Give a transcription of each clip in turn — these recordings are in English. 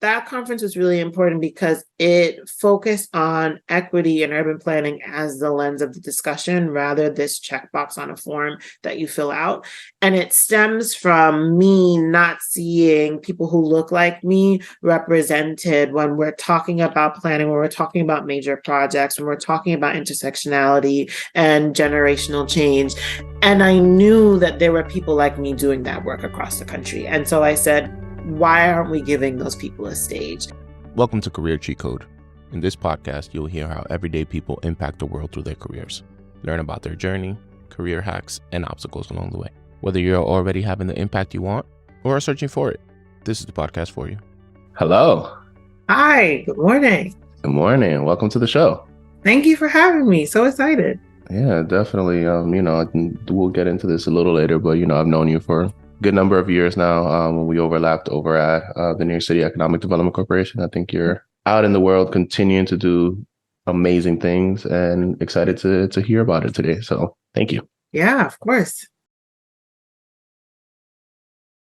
that conference was really important because it focused on equity and urban planning as the lens of the discussion, rather this checkbox on a form that you fill out. And it stems from me not seeing people who look like me represented when we're talking about planning, when we're talking about major projects, when we're talking about intersectionality and generational change. And I knew that there were people like me doing that work across the country. And so I said, why aren't we giving those people a stage? Welcome to Career Cheat Code. In this podcast, you'll hear how everyday people impact the world through their careers. Learn about their journey, career hacks, and obstacles along the way. Whether you're already having the impact you want or are searching for it, this is the podcast for you. Hello. Hi, good morning. Good morning. Welcome to the show. Thank you for having me. So excited. Yeah, definitely. We'll get into this a little later, but, I've known you for a good number of years now. When we overlapped over at the New York City Economic Development Corporation. I think you're out in the world continuing to do amazing things and excited to hear about it today. So thank you. Yeah, of course.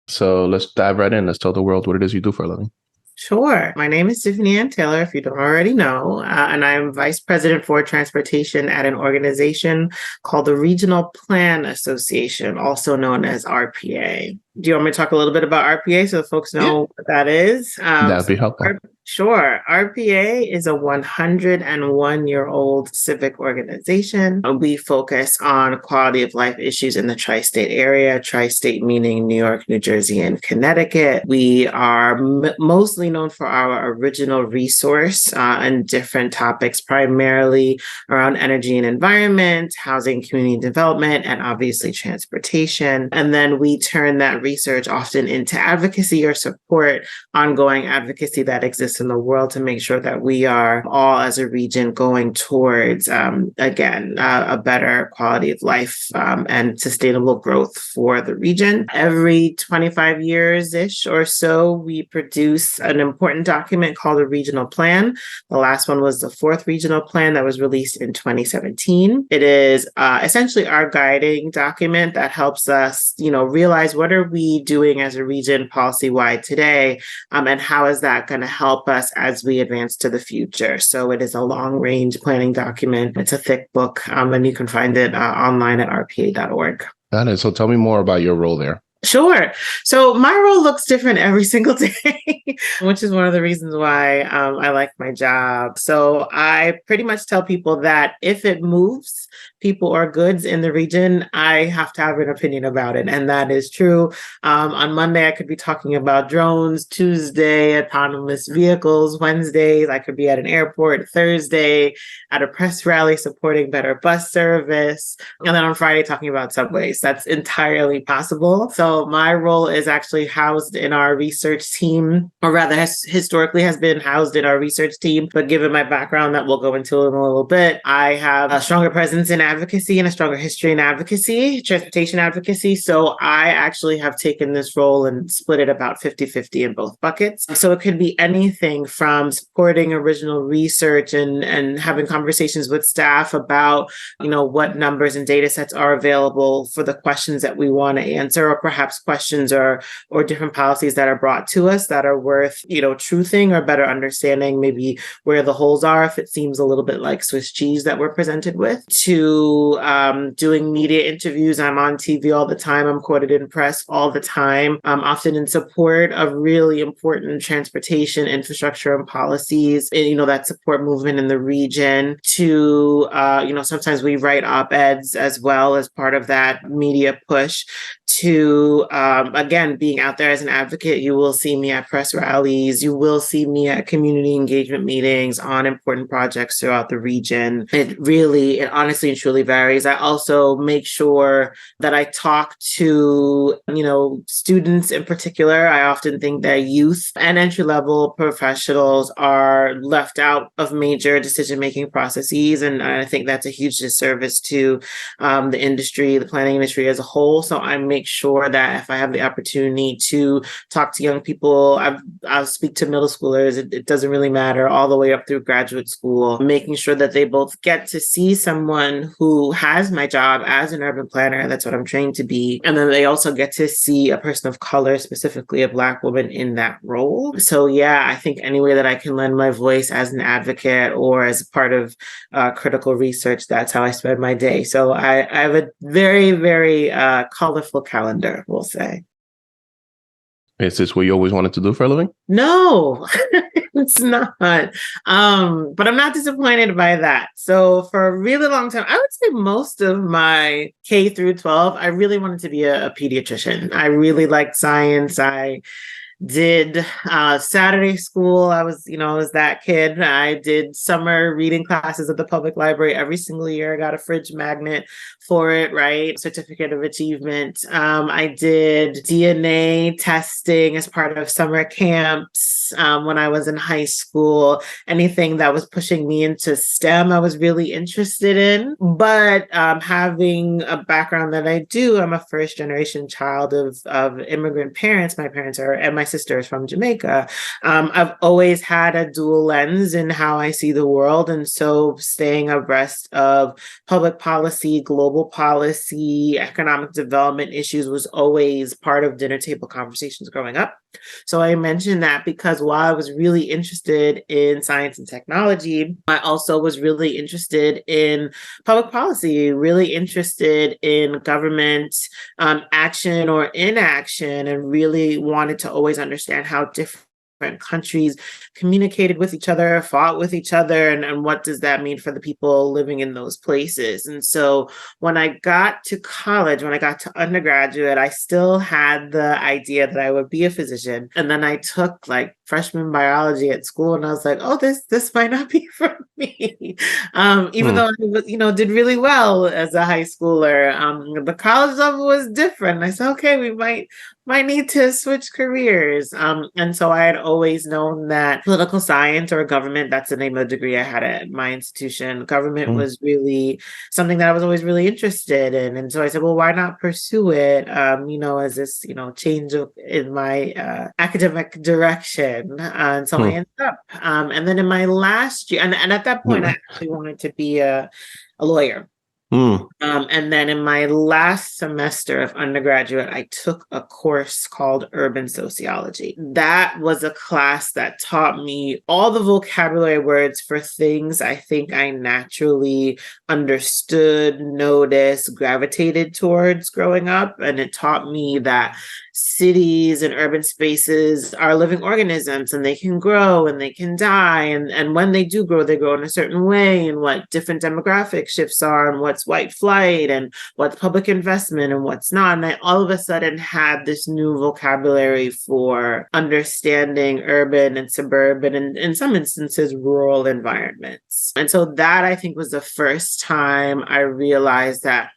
So let's dive right in. Let's tell the world what it is you do for a living. Sure. My name is Tiffany-Ann Taylor, if you don't already know, and I'm Vice President for Transportation at an organization called the Regional Plan Association, also known as RPA. Do you want me to talk a little bit about RPA so folks know what that is? That'd be helpful. Sure. RPA is a 101-year-old civic organization. We focus on quality of life issues in the tri-state area, tri-state meaning New York, New Jersey, and Connecticut. We are mostly known for our original resource and different topics, primarily around energy and environment, housing, community development, and obviously transportation. And then we turn that research often into advocacy or support ongoing advocacy that exists in the world to make sure that we are all as a region going towards, a better quality of life and sustainable growth for the region. Every 25 years-ish or so, we produce an important document called a regional plan. The last one was the fourth regional plan that was released in 2017. It is essentially our guiding document that helps us, realize what are we doing as a region policy-wide today, and how is that going to help us as we advance to the future. So it is a long-range planning document. It's a thick book, and you can find it online at rpa.org. Got it. So tell me more about your role there. Sure. So my role looks different every single day, which is one of the reasons why I like my job. So I pretty much tell people that if it moves people or goods in the region, I have to have an opinion about it. And that is true. On Monday, I could be talking about drones. Tuesday, autonomous vehicles. Wednesday, I could be at an airport. Thursday, at a press rally supporting better bus service. And then on Friday, talking about subways. That's entirely possible. So my role is actually housed in our research team, or rather historically has been housed in our research team. But given my background that we'll go into in a little bit, I have a stronger presence in advocacy and a stronger history in advocacy, transportation advocacy. So I actually have taken this role and split it about 50-50 in both buckets. So it could be anything from supporting original research and having conversations with staff about, what numbers and data sets are available for the questions that we want to answer, or perhaps questions or different policies that are brought to us that are worth, truthing or better understanding maybe where the holes are if it seems a little bit like Swiss cheese that we're presented with, to doing media interviews. I'm on TV all the time. I'm quoted in press all the time, often in support of really important transportation infrastructure and policies, that support movement in the region, to, sometimes we write op-eds as well as part of that media push, to, again, being out there as an advocate. You will see me at press rallies. You will see me at community engagement meetings on important projects throughout the region. It honestly and truly varies. I also make sure that I talk to, students in particular. I often think that youth and entry-level professionals are left out of major decision-making processes. And I think that's a huge disservice to the industry, the planning industry as a whole. So I'm make sure that if I have the opportunity to talk to young people, I'll speak to middle schoolers. It doesn't really matter, all the way up through graduate school, making sure that they both get to see someone who has my job as an urban planner. That's what I'm trained to be. And then they also get to see a person of color, specifically a Black woman, in that role. So yeah, I think any way that I can lend my voice as an advocate or as part of critical research, that's how I spend my day. So I have a very, very colorful calendar, we'll say. Is this what you always wanted to do for a living? No, it's not. But I'm not disappointed by that. So for a really long time, I would say most of my K through 12, I really wanted to be a pediatrician. I really liked science. I did Saturday school. I was that kid. I did summer reading classes at the public library every single year. I got a fridge magnet for it, right? Certificate of achievement. I did DNA testing as part of summer camps when I was in high school. Anything that was pushing me into STEM, I was really interested in. But having a background that I do, I'm a first generation child of immigrant parents. My parents and my sister is from Jamaica. I've always had a dual lens in how I see the world. And so staying abreast of public policy, global policy, economic development issues was always part of dinner table conversations growing up. So I mentioned that because while I was really interested in science and technology, I also was really interested in public policy, really interested in government action or inaction, and really wanted to always understand how different countries communicated with each other, fought with each other, and what does that mean for the people living in those places. And so when I got to college, when I got to undergraduate, I still had the idea that I would be a physician. And then I took like freshman biology at school, and I was like, oh, this might not be for me. Even though I did really well as a high schooler, the college level was different. I said, okay, we might need to switch careers. And so I had always known that political science or government, that's the name of the degree I had at my institution. Government was really something that I was always really interested in. And so I said, well, why not pursue it, as this, change in my academic direction. And so I ended up. And then in my last year, and at that point, I actually wanted to be a lawyer. And then in my last semester of undergraduate, I took a course called Urban Sociology. That was a class that taught me all the vocabulary words for things I think I naturally understood, noticed, gravitated towards growing up. And it taught me that cities and urban spaces are living organisms, and they can grow and they can die. And when they do grow, they grow in a certain way, and what different demographic shifts are, and what's white flight, and what's public investment, and what's not. And I all of a sudden had this new vocabulary for understanding urban and suburban, and in some instances, rural environments. And so that, I think, was the first time I realized that,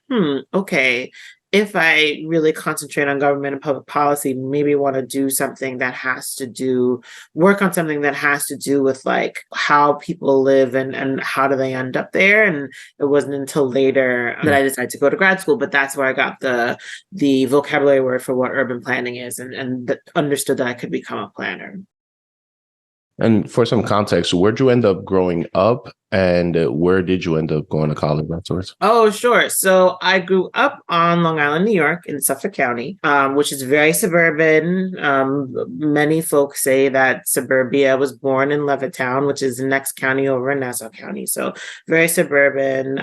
okay, if I really concentrate on government and public policy, maybe want to do something that work on something that has to do with like how people live and how do they end up there. And it wasn't until later that I decided to go to grad school, but that's where I got the vocabulary word for what urban planning is, and understood that I could become a planner. And for some context, where'd you end up growing up, and where did you end up going to college afterwards? Oh, sure. So I grew up on Long Island, New York, in Suffolk County, which is very suburban. Many folks say that suburbia was born in Levittown, which is the next county over in Nassau County. So very suburban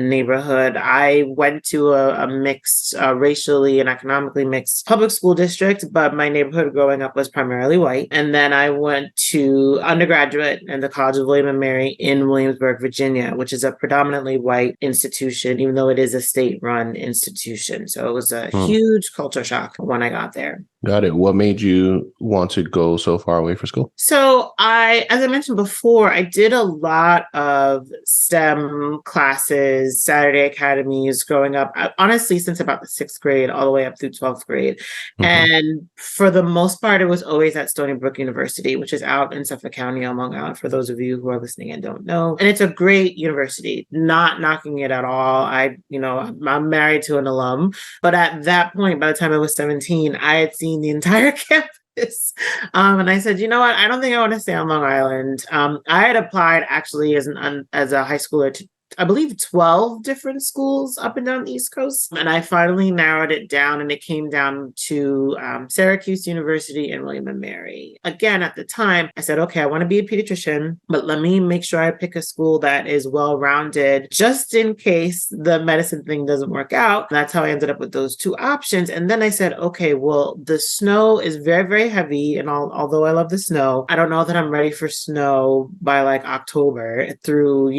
neighborhood. I went to a mixed, racially and economically mixed public school district, but my neighborhood growing up was primarily white. And then I went to undergraduate in the College of William & Mary in Williamsburg, Virginia, which is a predominantly white institution, even though it is a state-run institution. So it was a huge culture shock when I got there. Got it. What made you want to go so far away for school? So as I mentioned before, I did a lot of STEM classes, Saturday academies growing up, honestly, since about the 6th grade all the way up through 12th grade. Mm-hmm. And for the most part, it was always at Stony Brook University, which is out in Suffolk County on Long Island, for those of you who are listening and don't know. And it's a great university, not knocking it at all. I'm married to an alum, but at that point, by the time I was 17, I had seen the entire campus. And I said, you know what? I don't think I want to stay on Long Island. I had applied actually as a high schooler to, I believe, 12 different schools up and down the East Coast. And I finally narrowed it down, and it came down to Syracuse University and William and Mary. Again, at the time, I said, okay, I want to be a pediatrician, but let me make sure I pick a school that is well-rounded, just in case the medicine thing doesn't work out. That's how I ended up with those two options. And then I said, okay, well, the snow is very, very heavy. And although I love the snow, I don't know that I'm ready for snow by like October through,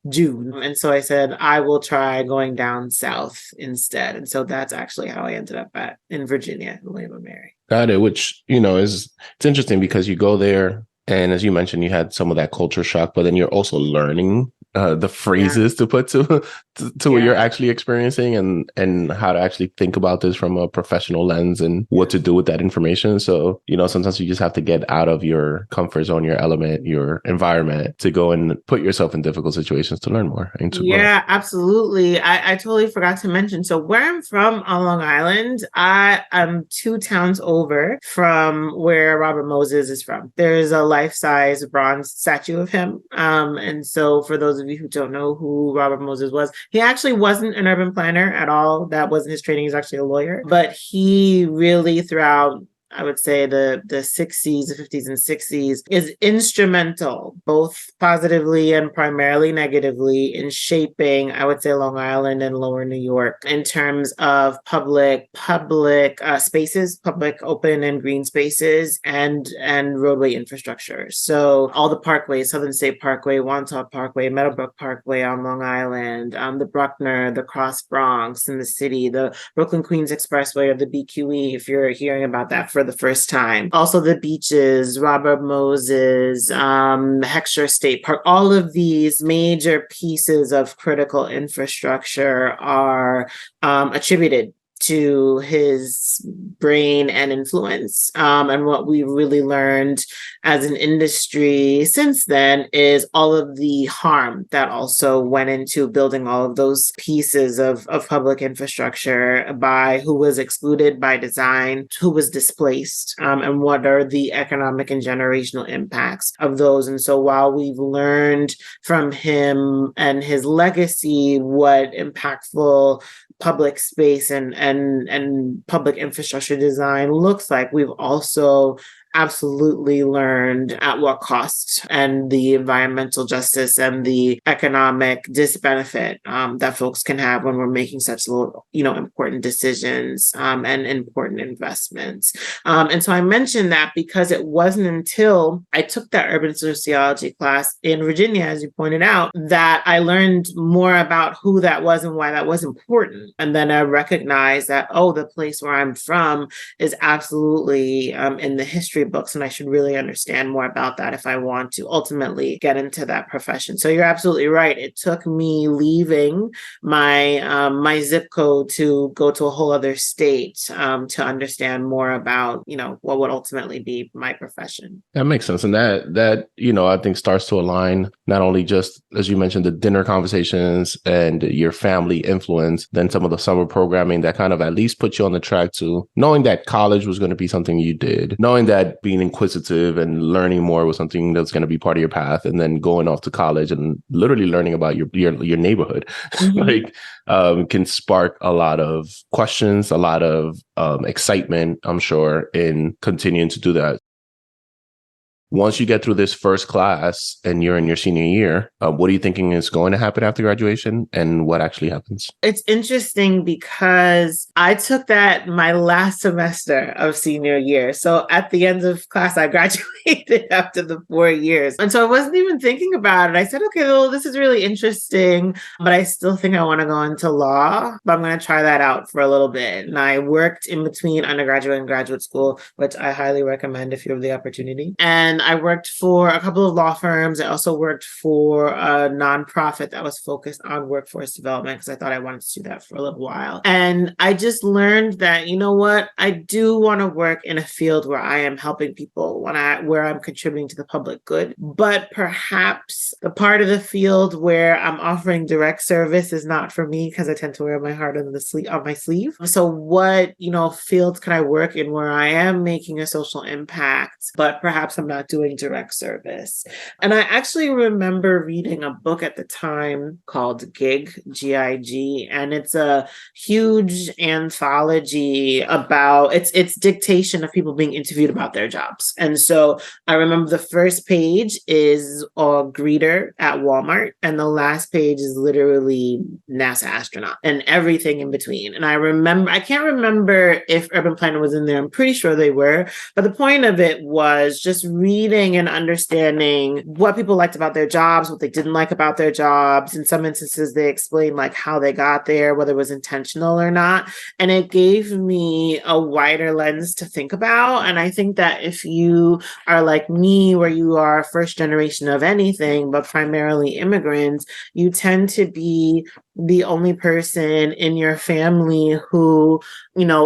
June. And so I said, I will try going down south instead. And so that's actually how I ended up in Virginia, William and Mary. Got it. Which, it's interesting because you go there, and as you mentioned, you had some of that culture shock, but then you're also learning the phrases to put to what you're actually experiencing, and how to actually think about this from a professional lens and what to do with that information. So, sometimes you just have to get out of your comfort zone, your element, your environment, to go and put yourself in difficult situations to learn more and to grow. Yeah, absolutely. I totally forgot to mention. So where I'm from on Long Island, I'm 2 towns over from where Robert Moses is from. There's a life-size bronze statue of him. And so for those of you who don't know who Robert Moses was, he actually wasn't an urban planner at all. That wasn't his training. He's actually a lawyer. But he really, throughout, I would say, the 60s, the 50s and 60s, is instrumental, both positively and primarily negatively, in shaping, I would say, Long Island and Lower New York in terms of public spaces, public open and green spaces, and roadway infrastructure. So all the parkways, Southern State Parkway, Wantagh Parkway, Meadowbrook Parkway on Long Island, the Bruckner, the Cross Bronx in the city, the Brooklyn Queens Expressway, or the BQE, if you're hearing about that for the first time. Also the beaches, Robert Moses, Heckscher State Park, all of these major pieces of critical infrastructure are attributed to his brain and influence. And what we really learned as an industry since then is all of the harm that also went into building all of those pieces of public infrastructure, by who was excluded by design, who was displaced, and what are the economic and generational impacts of those. And so while we've learned from him and his legacy what impactful public space and public infrastructure design looks like, we've also absolutely learned at what cost, and the environmental justice and the economic disbenefit that folks can have when we're making such important decisions and important investments. And so I mentioned that because it wasn't until I took that urban sociology class in Virginia, as you pointed out, that I learned more about who that was and why that was important. And then I recognized that, the place where I'm from is absolutely in the history books, and I should really understand more about that if I want to ultimately get into that profession. So you're absolutely right. It took me leaving my zip code to go to a whole other state to understand more about what would ultimately be my profession. That makes sense, and that I think starts to align not only just, as you mentioned, the dinner conversations and your family influence, then some of the summer programming that kind of at least put you on the track to knowing that college was going to be something you did, knowing that being inquisitive and learning more was something that's going to be part of your path, and then going off to college and literally learning about your neighborhood, mm-hmm. Can spark a lot of questions, a lot of excitement, I'm sure, in continuing to do that. Once you get through this first class and you're in your senior year, what are you thinking is going to happen after graduation and what actually happens? It's interesting because I took that my last semester of senior year. So at the end of class, I graduated after the 4 years. And so I wasn't even thinking about it. I said, okay, well, this is really interesting, but I still think I want to go into law, but I'm going to try that out for a little bit. And I worked in between undergraduate and graduate school, which I highly recommend if you have the opportunity. And I worked for a couple of law firms. I also worked for a nonprofit that was focused on workforce development because I thought I wanted to do that for a little while. And I just learned that, you know what, I do want to work in a field where I am helping people, where I'm contributing to the public good. But perhaps the part of the field where I'm offering direct service is not for me because I tend to wear my heart on my sleeve. So what, fields can I work in where I am making a social impact, but perhaps I'm not doing direct service? And I actually remember reading a book at the time called Gig, Gig, and it's a huge anthology about it's dictation of people being interviewed about their jobs. And so I remember the first page is a greeter at Walmart, and the last page is literally NASA astronaut and everything in between. And I can't remember if urban planner was in there. I'm pretty sure they were. But the point of it was just reading and understanding what people liked about their jobs, what they didn't like about their jobs. In some instances, they explained like how they got there, whether it was intentional or not. And it gave me a wider lens to think about. And I think that if you are like me, where you are first generation of anything, but primarily immigrants, you tend to be the only person in your family who,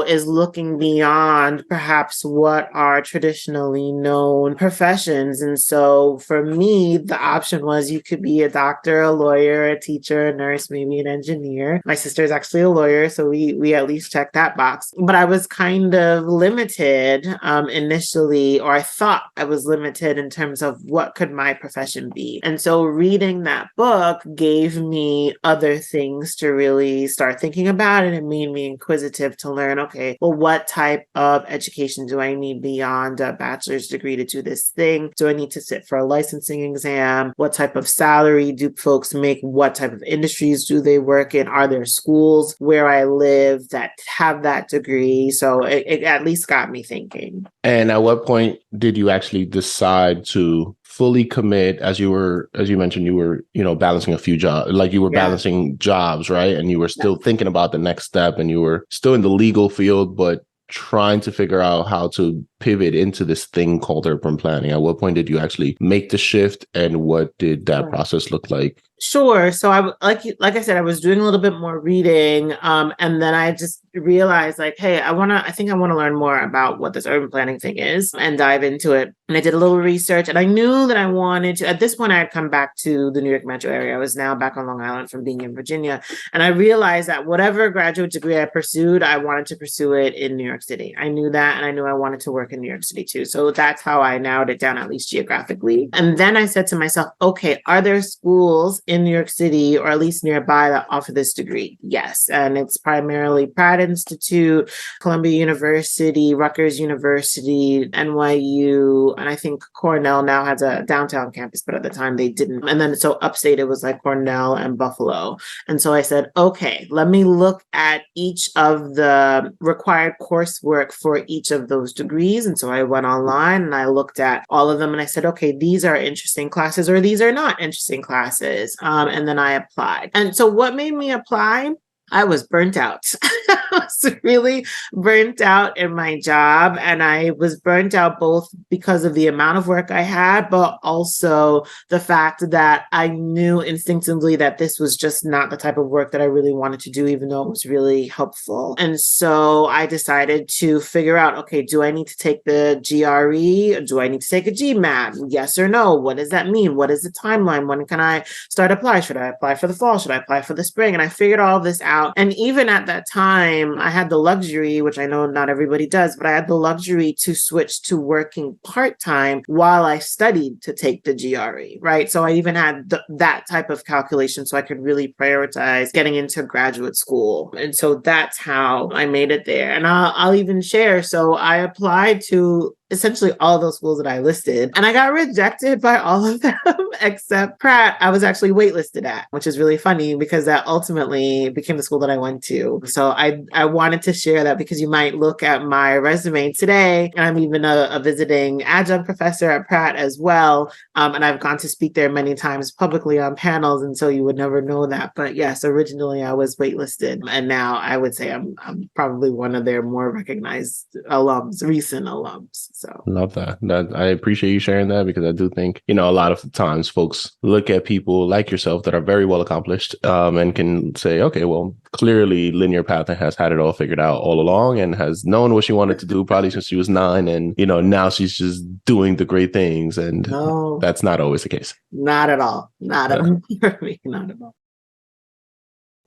is looking beyond perhaps what are traditionally known professions. And so for me, the option was you could be a doctor, a lawyer, a teacher, a nurse, maybe an engineer. My sister is actually a lawyer, so we at least checked that box. But I was kind of limited initially, or I thought I was limited in terms of what could my profession be. And so reading that book gave me other things to really start thinking about, and it made me inquisitive to learn, okay, well, what type of education do I need beyond a bachelor's degree to do this thing? Do I need to sit for a licensing exam? What type of salary do folks make? What type of industries do they work in? Are there schools where I live that have that degree? So it at least got me thinking. And at what point did you actually decide to fully commit? As you mentioned, you were, balancing a few jobs, like you were balancing jobs, right? And you were still thinking about the next step, and you were still in the legal field, but trying to figure out how to pivot into this thing called urban planning. At what point did you actually make the shift, and what did that process look like? Sure. So I like I said, I was doing a little bit more reading, and then I just realized like, hey, I think I want to learn more about what this urban planning thing is and dive into it. And I did a little research, and I knew that I wanted to. At this point, I had come back to the New York metro area. I was now back on Long Island from being in Virginia, and I realized that whatever graduate degree I pursued, I wanted to pursue it in New York City. I knew that, and I knew I wanted to work in New York City too. So that's how I narrowed it down, at least geographically. And then I said to myself, okay, are there schools in New York City, or at least nearby, that offer this degree? Yes. And it's primarily Pratt Institute, Columbia University, Rutgers University, NYU, and I think Cornell now has a downtown campus, but at the time they didn't. And then so upstate, it was like Cornell and Buffalo. And so I said, okay, let me look at each of the required coursework for each of those degrees. And so I went online and I looked at all of them, and I said, okay, these are interesting classes, or these are not interesting classes. And then I applied. And so what made me apply? I was burnt out. I was really burnt out in my job. And I was burnt out both because of the amount of work I had, but also the fact that I knew instinctively that this was just not the type of work that I really wanted to do, even though it was really helpful. And so I decided to figure out, okay, do I need to take the GRE? Or do I need to take a GMAT? Yes or no? What does that mean? What is the timeline? When can I start apply? Should I apply for the fall? Should I apply for the spring? And I figured all this out. And even at that time, I had the luxury, which I know not everybody does, but I had the luxury to switch to working part-time while I studied to take the GRE, right? So I even had that type of calculation so I could really prioritize getting into graduate school. And so that's how I made it there. And I'll even share. So I applied to essentially all those schools that I listed. And I got rejected by all of them except Pratt. I was actually waitlisted at, which is really funny because that ultimately became the school that I went to. So I wanted to share that because you might look at my resume today, and I'm even a visiting adjunct professor at Pratt as well. And I've gone to speak there many times publicly on panels. And so you would never know that. But yes, originally I was waitlisted. And now I would say I'm probably one of their more recognized alums, recent alums. So love that. I appreciate you sharing that, because I do think, a lot of times folks look at people like yourself that are very well accomplished and can say, okay, well, clearly Linear Path has had it all figured out all along and has known what she wanted to do probably since she was 9. And, now she's just doing the great things. And no, that's not always the case. Not at all. Not at all. For me, not at all.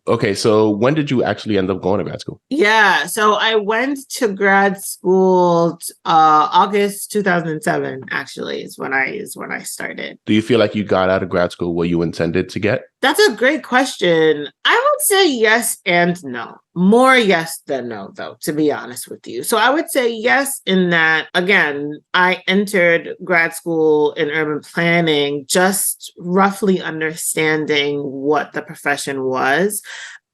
Okay, so when did you actually end up going to grad school? Yeah, so I went to grad school August 2007. Actually, is when I started. Do you feel like you got out of grad school what you intended to get? That's a great question. I would say yes and no. More yes than no, though, to be honest with you. So I would say yes in that, again, I entered grad school in urban planning, just roughly understanding what the profession was.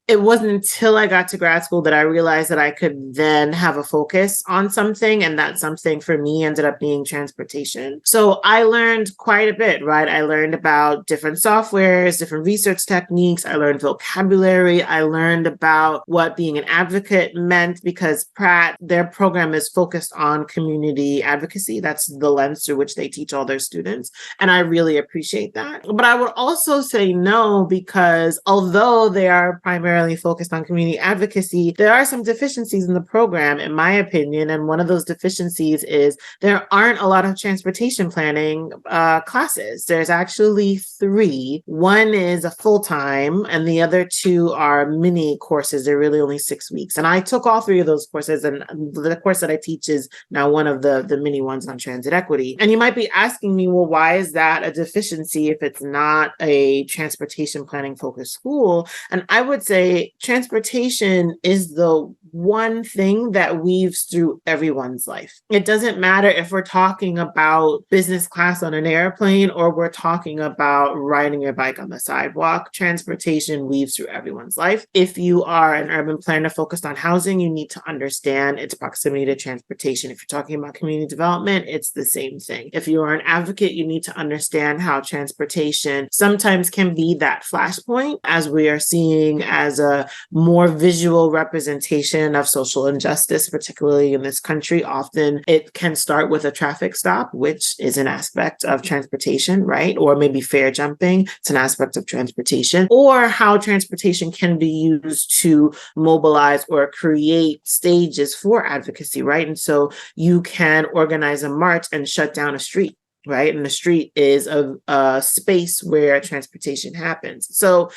It wasn't until I got to grad school that I realized that I could then have a focus on something. And that something for me ended up being transportation. So I learned quite a bit, right? I learned about different softwares, different research techniques. I learned vocabulary. I learned about what being an advocate meant, because Pratt, their program is focused on community advocacy. That's the lens through which they teach all their students. And I really appreciate that. But I would also say no, because although they are primarily focused on community advocacy, there are some deficiencies in the program, in my opinion. And one of those deficiencies is there aren't a lot of transportation planning classes. There's actually 3. One is a full-time, and the other 2 are mini courses. They're really only 6 weeks. And I took all 3 of those courses, and the course that I teach is now one of the mini ones on transit equity. And you might be asking me, well, why is that a deficiency if it's not a transportation planning focused school? And I would say transportation is the one thing that weaves through everyone's life. It doesn't matter if we're talking about business class on an airplane or we're talking about riding your bike on the sidewalk. Transportation weaves through everyone's life. If you are an urban planner focused on housing, you need to understand its proximity to transportation. If you're talking about community development, it's the same thing. If you are an advocate, you need to understand how transportation sometimes can be that flashpoint, as we are seeing as a more visual representation of social injustice, particularly in this country. Often it can start with a traffic stop, which is an aspect of transportation, right? Or maybe fare jumping, it's an aspect of transportation, or how transportation can be used to mobilize or create stages for advocacy, right? And so you can organize a march and shut down a street. Right. And the street is a space where transportation happens. So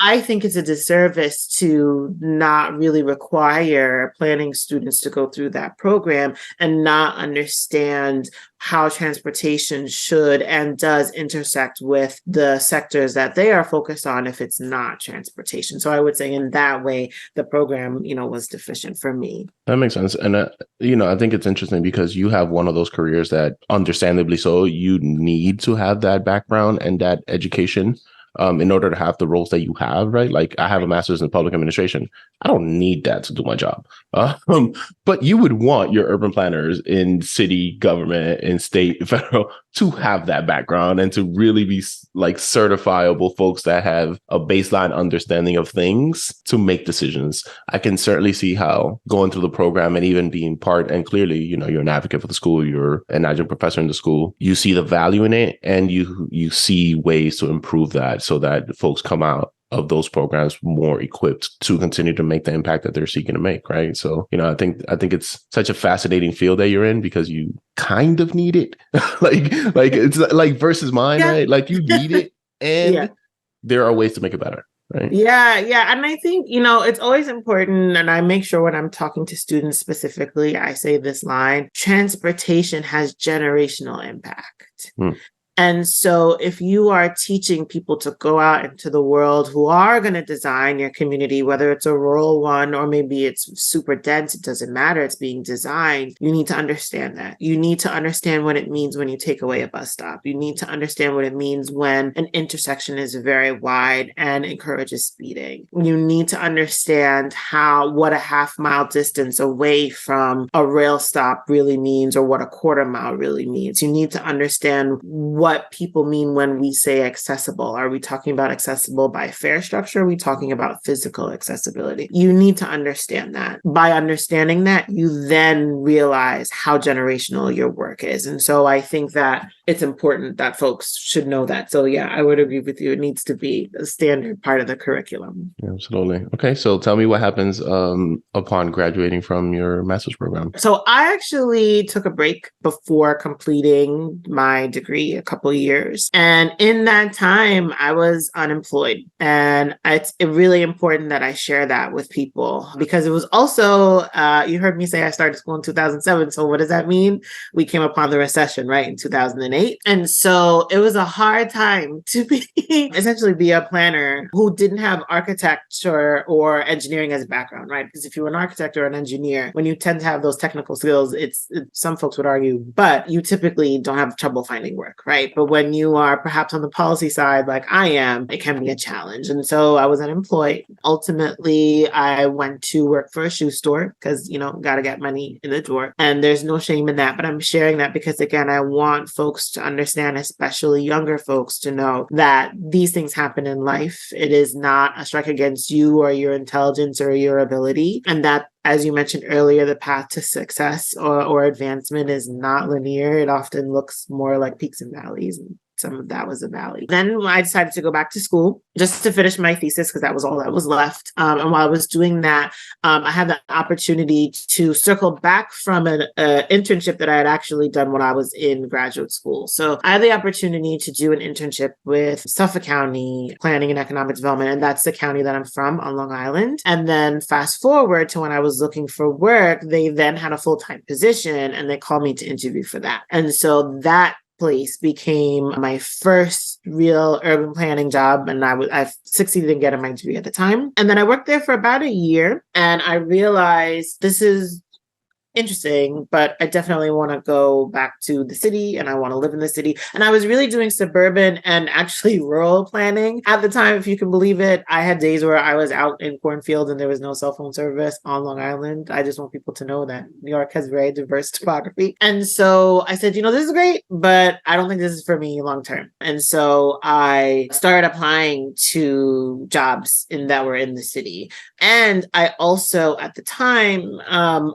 I think it's a disservice to not really require planning students to go through that program and not understand how transportation should and does intersect with the sectors that they are focused on if it's not transportation. So I would say in that way, the program, was deficient for me. That makes sense. And, I think it's interesting because you have one of those careers that understandably so you need to have that background and that education in order to have the roles that you have, right? Like I have a master's in public administration. I don't need that to do my job. But you would want your urban planners in city government, in state, federal, to have that background and to really be like certifiable folks that have a baseline understanding of things to make decisions. I can certainly see how going through the program and even being part, and clearly, you're an advocate for the school, you're an adjunct professor in the school, you see the value in it and you see ways to improve that so that folks come out of those programs more equipped to continue to make the impact that they're seeking to make, right? So, I think it's such a fascinating field that you're in because you kind of need it. like it's like versus mine, right? Like you need it and there are ways to make it better. Right. Yeah. And I think, it's always important, and I make sure when I'm talking to students specifically, I say this line: transportation has generational impact. And so if you are teaching people to go out into the world who are going to design your community, whether it's a rural one or maybe it's super dense, it doesn't matter, it's being designed, you need to understand that. You need to understand what it means when you take away a bus stop. You need to understand what it means when an intersection is very wide and encourages speeding. You need to understand what a half-mile distance away from a rail stop really means, or what a quarter mile really means. You need to understand what people mean when we say accessible. Are we talking about accessible by fare structure? Are we talking about physical accessibility? You need to understand that. By understanding that, you then realize how generational your work is. And so I think that it's important that folks should know that. So yeah, I would agree with you. It needs to be a standard part of the curriculum. Absolutely. Okay, so tell me what happens upon graduating from your master's program. So I actually took a break before completing my degree, a couple of years. And in that time, I was unemployed. And it's really important that I share that with people, because it was also, you heard me say I started school in 2007. So what does that mean? We came upon the recession, right, in 2008. And so it was a hard time to essentially be a planner who didn't have architecture or engineering as a background, right? Because if you're an architect or an engineer, when you tend to have those technical skills, some folks would argue, but you typically don't have trouble finding work, right? But when you are perhaps on the policy side, like I am, it can be a challenge. And so I was unemployed. Ultimately, I went to work for a shoe store because, got to get money in the drawer. And there's no shame in that. But I'm sharing that because, again, I want folks to understand, especially younger folks, to know that these things happen in life. It is not a strike against you or your intelligence or your ability. And that, as you mentioned earlier, the path to success or advancement is not linear. It often looks more like peaks and valleys. And some of that was a valley. Then I decided to go back to school just to finish my thesis because that was all that was left. And while I was doing that, I had the opportunity to circle back from an internship that I had actually done when I was in graduate school. So I had the opportunity to do an internship with Suffolk County Planning and Economic Development, and that's the county that I'm from on Long Island. And then fast forward to when I was looking for work, they then had a full-time position and they called me to interview for that. And so that place became my first real urban planning job. And I succeeded in getting my degree at the time. And then I worked there for about a year and I realized this is interesting, but I definitely want to go back to the city and I want to live in the city. And I was really doing suburban and actually rural planning at the time, if you can believe it. I had days where I was out in cornfields and there was no cell phone service on Long Island. I just want people to know that New York has very diverse topography. And so I said, this is great, but I don't think this is for me long term. And so I started applying to jobs that were in the city. And I also, at the time,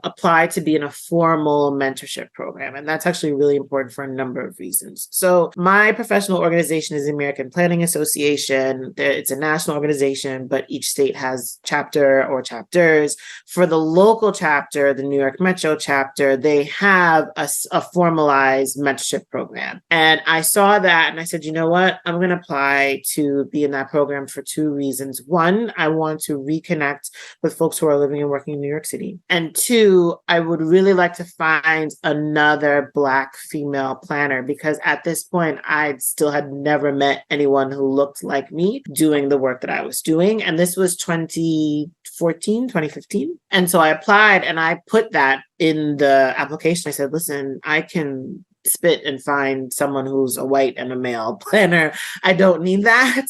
applied to be in a formal mentorship program. And that's actually really important for a number of reasons. So my professional organization is the American Planning Association. It's a national organization, but each state has chapter or chapters. For the local chapter, the New York Metro chapter, they have a formalized mentorship program. And I saw that and I said, you know what? I'm going to apply to be in that program for two reasons. One, I want to reconnect with folks who are living and working in New York City. And two, I would really like to find another Black female planner because at this point, I still had never met anyone who looked like me doing the work that I was doing. And this was 2015. And so I applied and I put that in the application. I said, listen, I can spit and find someone who's a white and a male planner. I don't need that.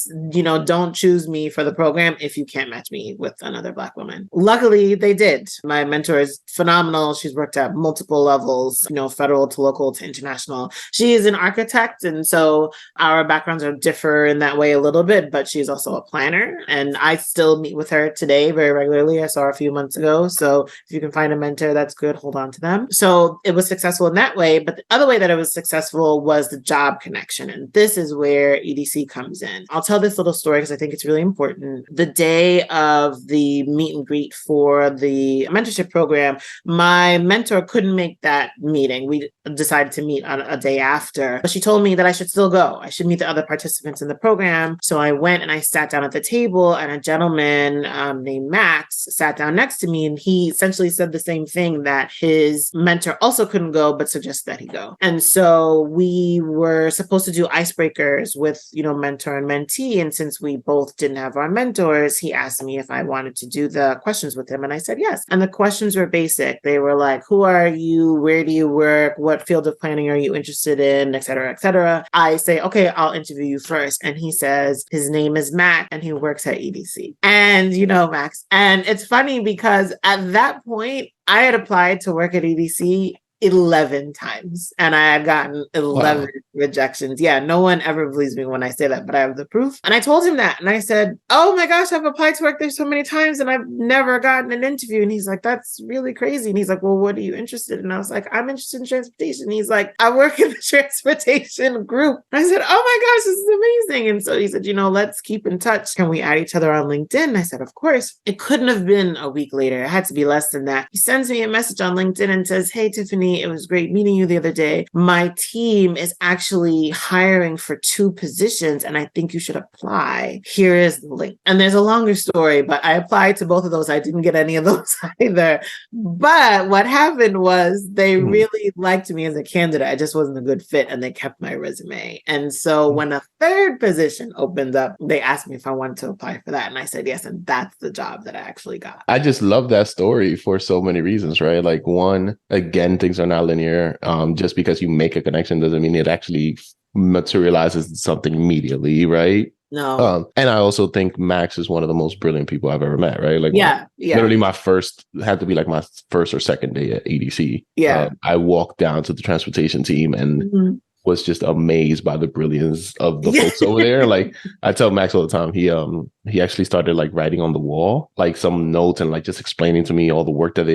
Don't choose me for the program if you can't match me with another Black woman. Luckily, they did. My mentor is phenomenal. She's worked at multiple levels, federal to local to international. She is an architect. And so our backgrounds differ in that way a little bit, but she's also a planner. And I still meet with her today very regularly. I saw her a few months ago. So if you can find a mentor, that's good. Hold on to them. So it was successful in that way. But the other way that it was successful was the job connection. And this is where EDC comes in. I'll tell this little story because I think it's really important. The day of the meet and greet for the mentorship program, my mentor couldn't make that meeting. We decided to meet on a day after, but she told me that I should still go. I should meet the other participants in the program. So I went and I sat down at the table and a gentleman named Max sat down next to me. And he essentially said the same thing, that his mentor also couldn't go, but suggested that he go. And And so we were supposed to do icebreakers with, mentor and mentee. And since we both didn't have our mentors, he asked me if I wanted to do the questions with him. And I said yes. And the questions were basic. They were like, who are you? Where do you work? What field of planning are you interested in? Et cetera, et cetera. I say, okay, I'll interview you first. And he says, his name is Mac and he works at EDC. And Max. And it's funny because at that point, I had applied to work at EDC 11 times and I had gotten 11 rejections. Yeah, no one ever believes me when I say that, but I have the proof. And I told him that. And I said, oh my gosh, I've applied to work there so many times and I've never gotten an interview. And he's like, that's really crazy. And he's like, well, what are you interested in? And I was like, I'm interested in transportation. And he's like, I work in the transportation group. And I said, oh my gosh, this is amazing. And so he said, let's keep in touch. Can we add each other on LinkedIn? And I said, of course. It couldn't have been a week later. It had to be less than that. He sends me a message on LinkedIn and says, hey, Tiffany, it was great meeting you the other day. My team is actually hiring for 2 positions and I think you should apply. Here is the link. And there's a longer story, but I applied to both of those. I didn't get any of those either. But what happened was they really liked me as a candidate. I just wasn't a good fit and they kept my resume. And so when a 3rd position opened up, they asked me if I wanted to apply for that. And I said yes. And that's the job that I actually got. I just love that story for so many reasons, right? Like one, again, things are not linear. Just because you make a connection doesn't mean it actually materializes something immediately, right? No. And I also think Max is one of the most brilliant people I've ever met, right? Like, literally my first had to be like my first or second day at EDC. Yeah. I walked down to the transportation team and was just amazed by the brilliance of the folks over there. Like I tell Max all the time, he actually started like writing on the wall, like some notes and like just explaining to me all the work that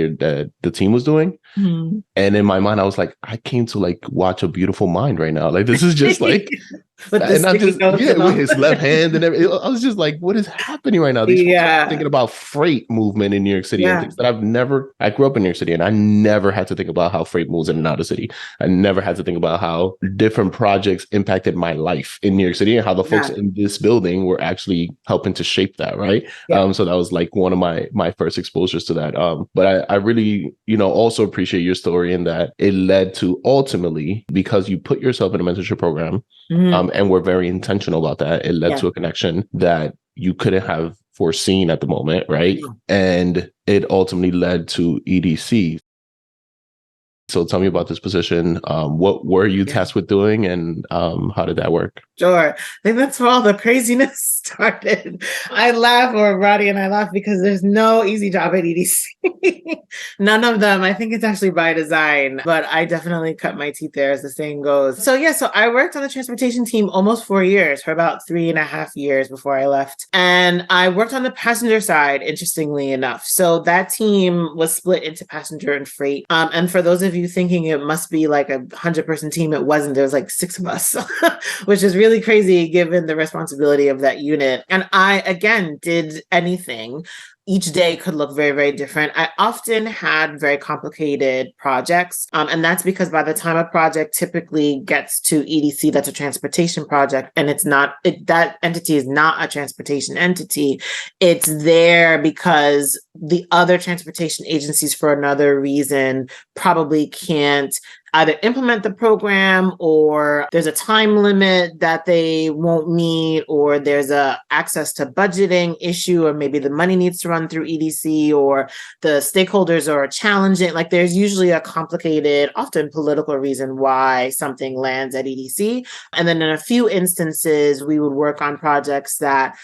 the team was doing. And in my mind, I was like, I came to like watch a beautiful mind right now. Like this is just like, and I'm just with his left hand and everything. I was just like, what is happening right now? These folks are thinking about freight movement in New York City and things that I grew up in New York City and I never had to think about how freight moves in and out of the city. I never had to think about how different projects impacted my life in New York City and how the folks in this building were actually helping to shape that, right? So that was like one of my first exposures to that. But I really, also appreciate your story in that it led to ultimately, because you put yourself in a mentorship program, and we're very intentional about that, it led to a connection that you couldn't have foreseen at the moment, right? And it ultimately led to EDC. So tell me about this position. What were you tasked with doing and how did that work? Sure. I think that's where all the craziness started. I laugh, or Radhy and I laugh, because there's no easy job at EDC. None of them. I think it's actually by design, but I definitely cut my teeth there, as the saying goes. So I worked on the transportation team almost 4 years, for about 3.5 years before I left. And I worked on the passenger side, interestingly enough. So that team was split into passenger and freight. And for those of you thinking it must be like a 100-person team, it wasn't. There was like 6 of us, which is really crazy given the responsibility of that unit. And I, again, did anything. Each day could look very, very different. I often had very complicated projects. And that's because by the time a project typically gets to EDC, that's a transportation project, and that entity is not a transportation entity. It's there because the other transportation agencies, for another reason, probably can't either implement the program, or there's a time limit that they won't meet, or there's a access to budgeting issue, or maybe the money needs to run through EDC, or the stakeholders are challenging. Like there's usually a complicated, often political reason why something lands at EDC. And then in a few instances, we would work on projects that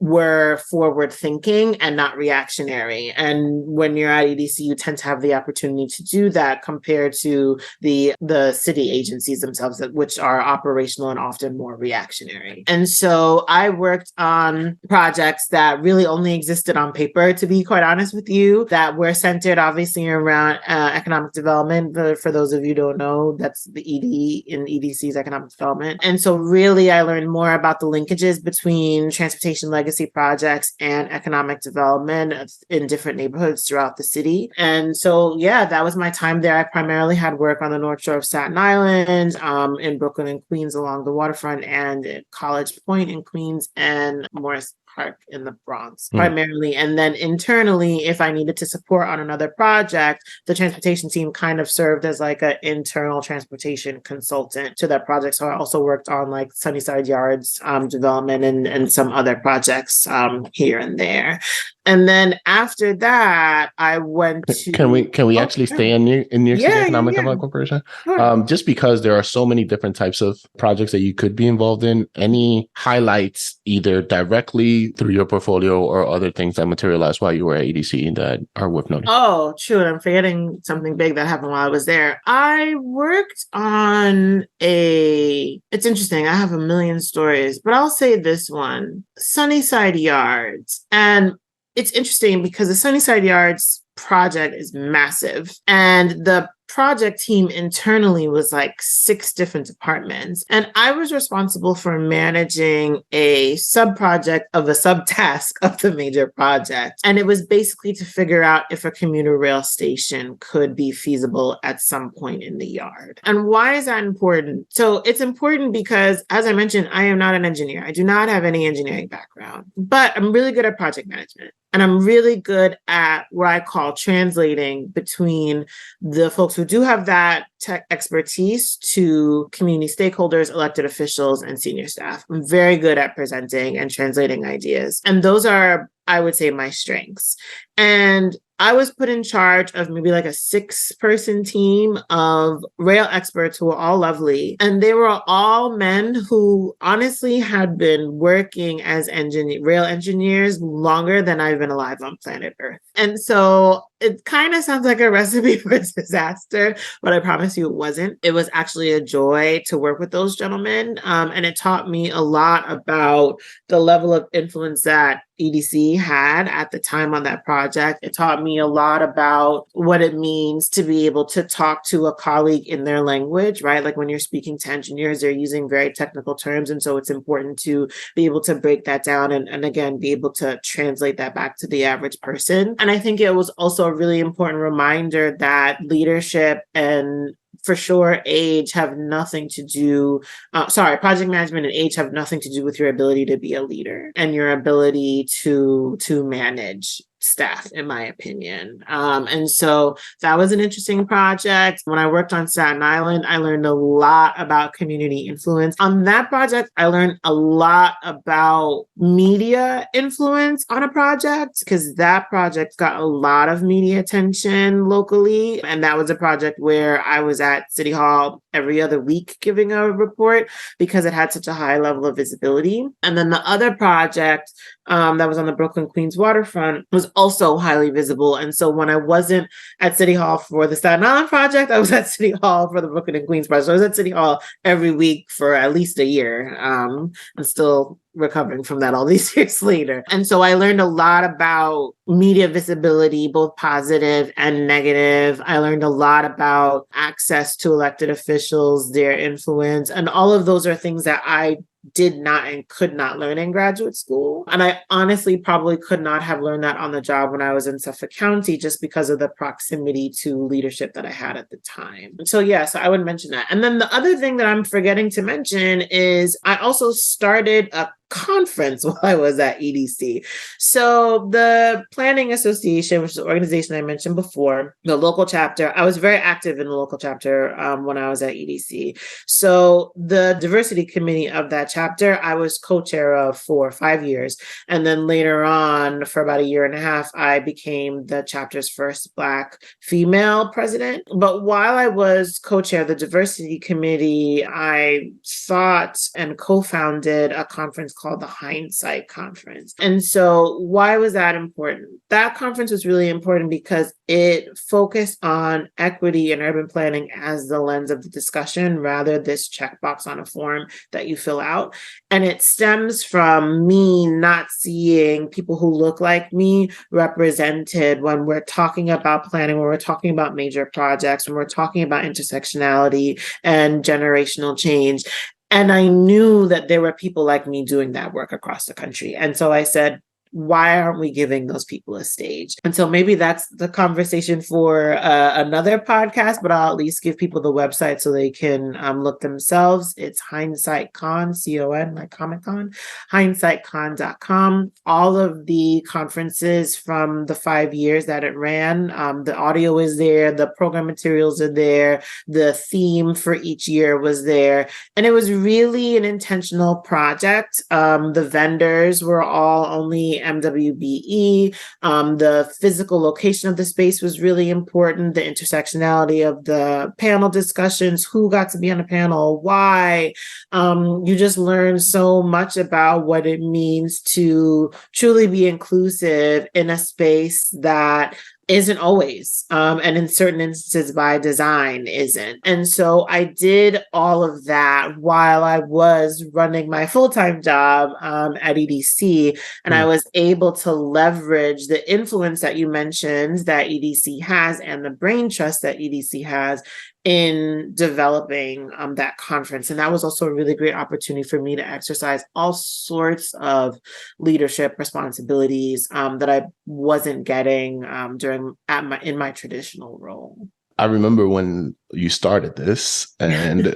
were forward thinking and not reactionary. And when you're at EDC, you tend to have the opportunity to do that compared to the city agencies themselves, which are operational and often more reactionary. And so I worked on projects that really only existed on paper, to be quite honest with you, that were centered obviously around economic development. For those of you who don't know, that's the ED in EDC's economic development. And so really I learned more about the linkages between transportation legacy projects and economic development in different neighborhoods throughout the city. And so, that was my time there. I primarily had work on the North Shore of Staten Island, in Brooklyn and Queens along the waterfront, and at College Point in Queens, and Morris Park in the Bronx primarily. And then internally, if I needed to support on another project, the transportation team kind of served as like an internal transportation consultant to that project. So I also worked on like Sunnyside Yards development and some other projects here and there. And then after that, I went to. Can we actually stay in New York City Economic Development Corporation? Sure. Just because there are so many different types of projects that you could be involved in. Any highlights, either directly through your portfolio or other things that materialized while you were at EDC that are worth noting? Oh, shoot. I'm forgetting something big that happened while I was there. I worked on it's interesting. I have a million stories, but I'll say this one, Sunnyside Yards. And it's interesting because the Sunnyside Yards project is massive. And the project team internally was like 6 different departments. And I was responsible for managing a sub-project of a subtask of the major project. And it was basically to figure out if a commuter rail station could be feasible at some point in the yard. And why is that important? So it's important because, as I mentioned, I am not an engineer. I do not have any engineering background, but I'm really good at project management. And I'm really good at what I call translating between the folks who do have that tech expertise to community stakeholders, elected officials, and senior staff. I'm very good at presenting and translating ideas. And those are, I would say, my strengths. And I was put in charge of maybe like a 6-person team of rail experts who were all lovely. And they were all men who honestly had been working as rail engineers longer than I've been alive on planet Earth. And so it kind of sounds like a recipe for disaster, but I promise you it wasn't. It was actually a joy to work with those gentlemen. And it taught me a lot about the level of influence that EDC had at the time on that project. It taught me a lot about what it means to be able to talk to a colleague in their language, right? Like when you're speaking to engineers, they're using very technical terms. And so it's important to be able to break that down and again, be able to translate that back to the average person. And I think it was also a really important reminder that leadership and for sure, age have nothing to do, project management and age have nothing to do with your ability to be a leader and your ability to manage staff, in my opinion. And so that was an interesting project. When I worked on Staten Island, I learned a lot about community influence. On that project, I learned a lot about media influence on a project because that project got a lot of media attention locally. And that was a project where I was at City Hall every other week giving a report because it had such a high level of visibility. And then the other project that was on the Brooklyn Queens waterfront was also highly visible. And so when I wasn't at City Hall for the Staten Island project, I was at City Hall for the Brooklyn and Queens project. So I was at City Hall every week for at least a year. I'm still recovering from that all these years later. And so I learned a lot about media visibility, both positive and negative. I learned a lot about access to elected officials, their influence, and all of those are things that I did not and could not learn in graduate school. And I honestly probably could not have learned that on the job when I was in Suffolk County just because of the proximity to leadership that I had at the time. So I would mention that. And then the other thing that I'm forgetting to mention is I also started a conference while I was at EDC. So the Planning Association, which is the organization I mentioned before, the local chapter, I was very active in the local chapter when I was at EDC. So the diversity committee of that chapter, I was co-chair of for 5 years. And then later on, for about a year and a half, I became the chapter's first Black female president. But while I was co-chair of the diversity committee, I thought and co-founded a conference called the Hindsight Conference. And so why was that important? That conference was really important because it focused on equity and urban planning as the lens of the discussion, rather this checkbox on a form that you fill out. And it stems from me not seeing people who look like me represented when we're talking about planning, when we're talking about major projects, when we're talking about intersectionality and generational change. And I knew that there were people like me doing that work across the country. And so I said, why aren't we giving those people a stage? And so maybe that's the conversation for another podcast, but I'll at least give people the website so they can look themselves. It's Hindsight Con, C-O-N, like Comic Con, hindsightcon.com. All of the conferences from the 5 years that it ran, the audio is there, the program materials are there, the theme for each year was there. And it was really an intentional project. The vendors were all only MWBE. The physical location of the space was really important. The intersectionality of the panel discussions, who got to be on a panel, why. You just learn so much about what it means to truly be inclusive in a space that isn't always, and in certain instances by design isn't. And so I did all of that while I was running my full-time job at EDC, and I was able to leverage the influence that you mentioned that EDC has and the brain trust that EDC has in developing that conference. And that was also a really great opportunity for me to exercise all sorts of leadership responsibilities that I wasn't getting in my traditional role. I remember when you started this, and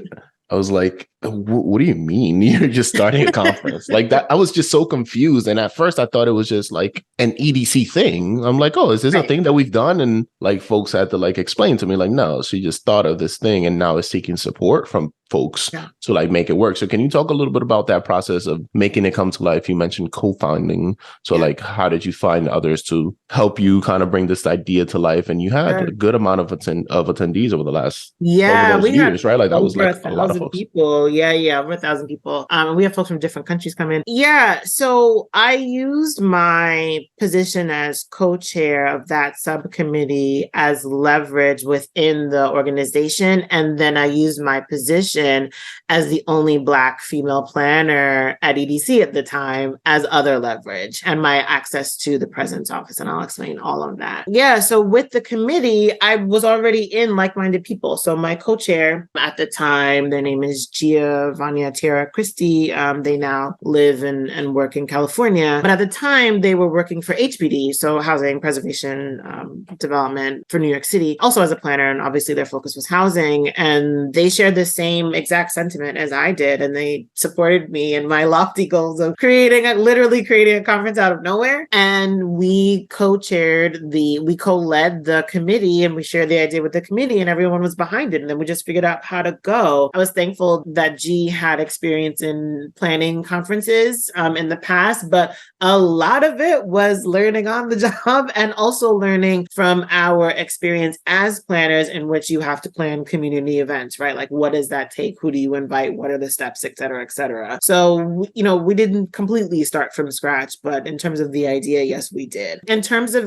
I was like, what do you mean you're just starting a conference like that? I was just so confused. And at first I thought it was just like an EDC thing. I'm like, oh, is this a thing that we've done? And like folks had to like explain to me, like, no, she just thought of this thing and now is seeking support from folks to like make it work. So can you talk a little bit about that process of making it come to life? You mentioned co-founding. So like, how did you find others to help you kind of bring this idea to life? And you had a good amount of attendees over the last over those years, right? Like that was like a lot of folks. People. Yeah, over 1,000 people. We have folks from different countries come in. Yeah, so I used my position as co-chair of that subcommittee as leverage within the organization. And then I used my position as the only Black female planner at EDC at the time as other leverage and my access to the president's office. And I'll explain all of that. Yeah, so with the committee, I was already in like-minded people. So my co-chair at the time, their name is Giovanni Tierra Christie. They now live and work in California. But at the time, they were working for HPD, so Housing Preservation Development for New York City, also as a planner. And obviously their focus was housing. And they shared the same exact sentiment as I did. And they supported me in my lofty goals of literally creating a conference out of nowhere. And we co-led the committee, and we shared the idea with the committee, and everyone was behind it. And then we just figured out how to go. I was thankful that G had experience in planning conferences in the past, but a lot of it was learning on the job and also learning from our experience as planners, in which you have to plan community events, right? Like, what does that take? Who do you invite? What are the steps, et cetera, et cetera. So, we didn't completely start from scratch, but in terms of the idea, yes, we did. In terms of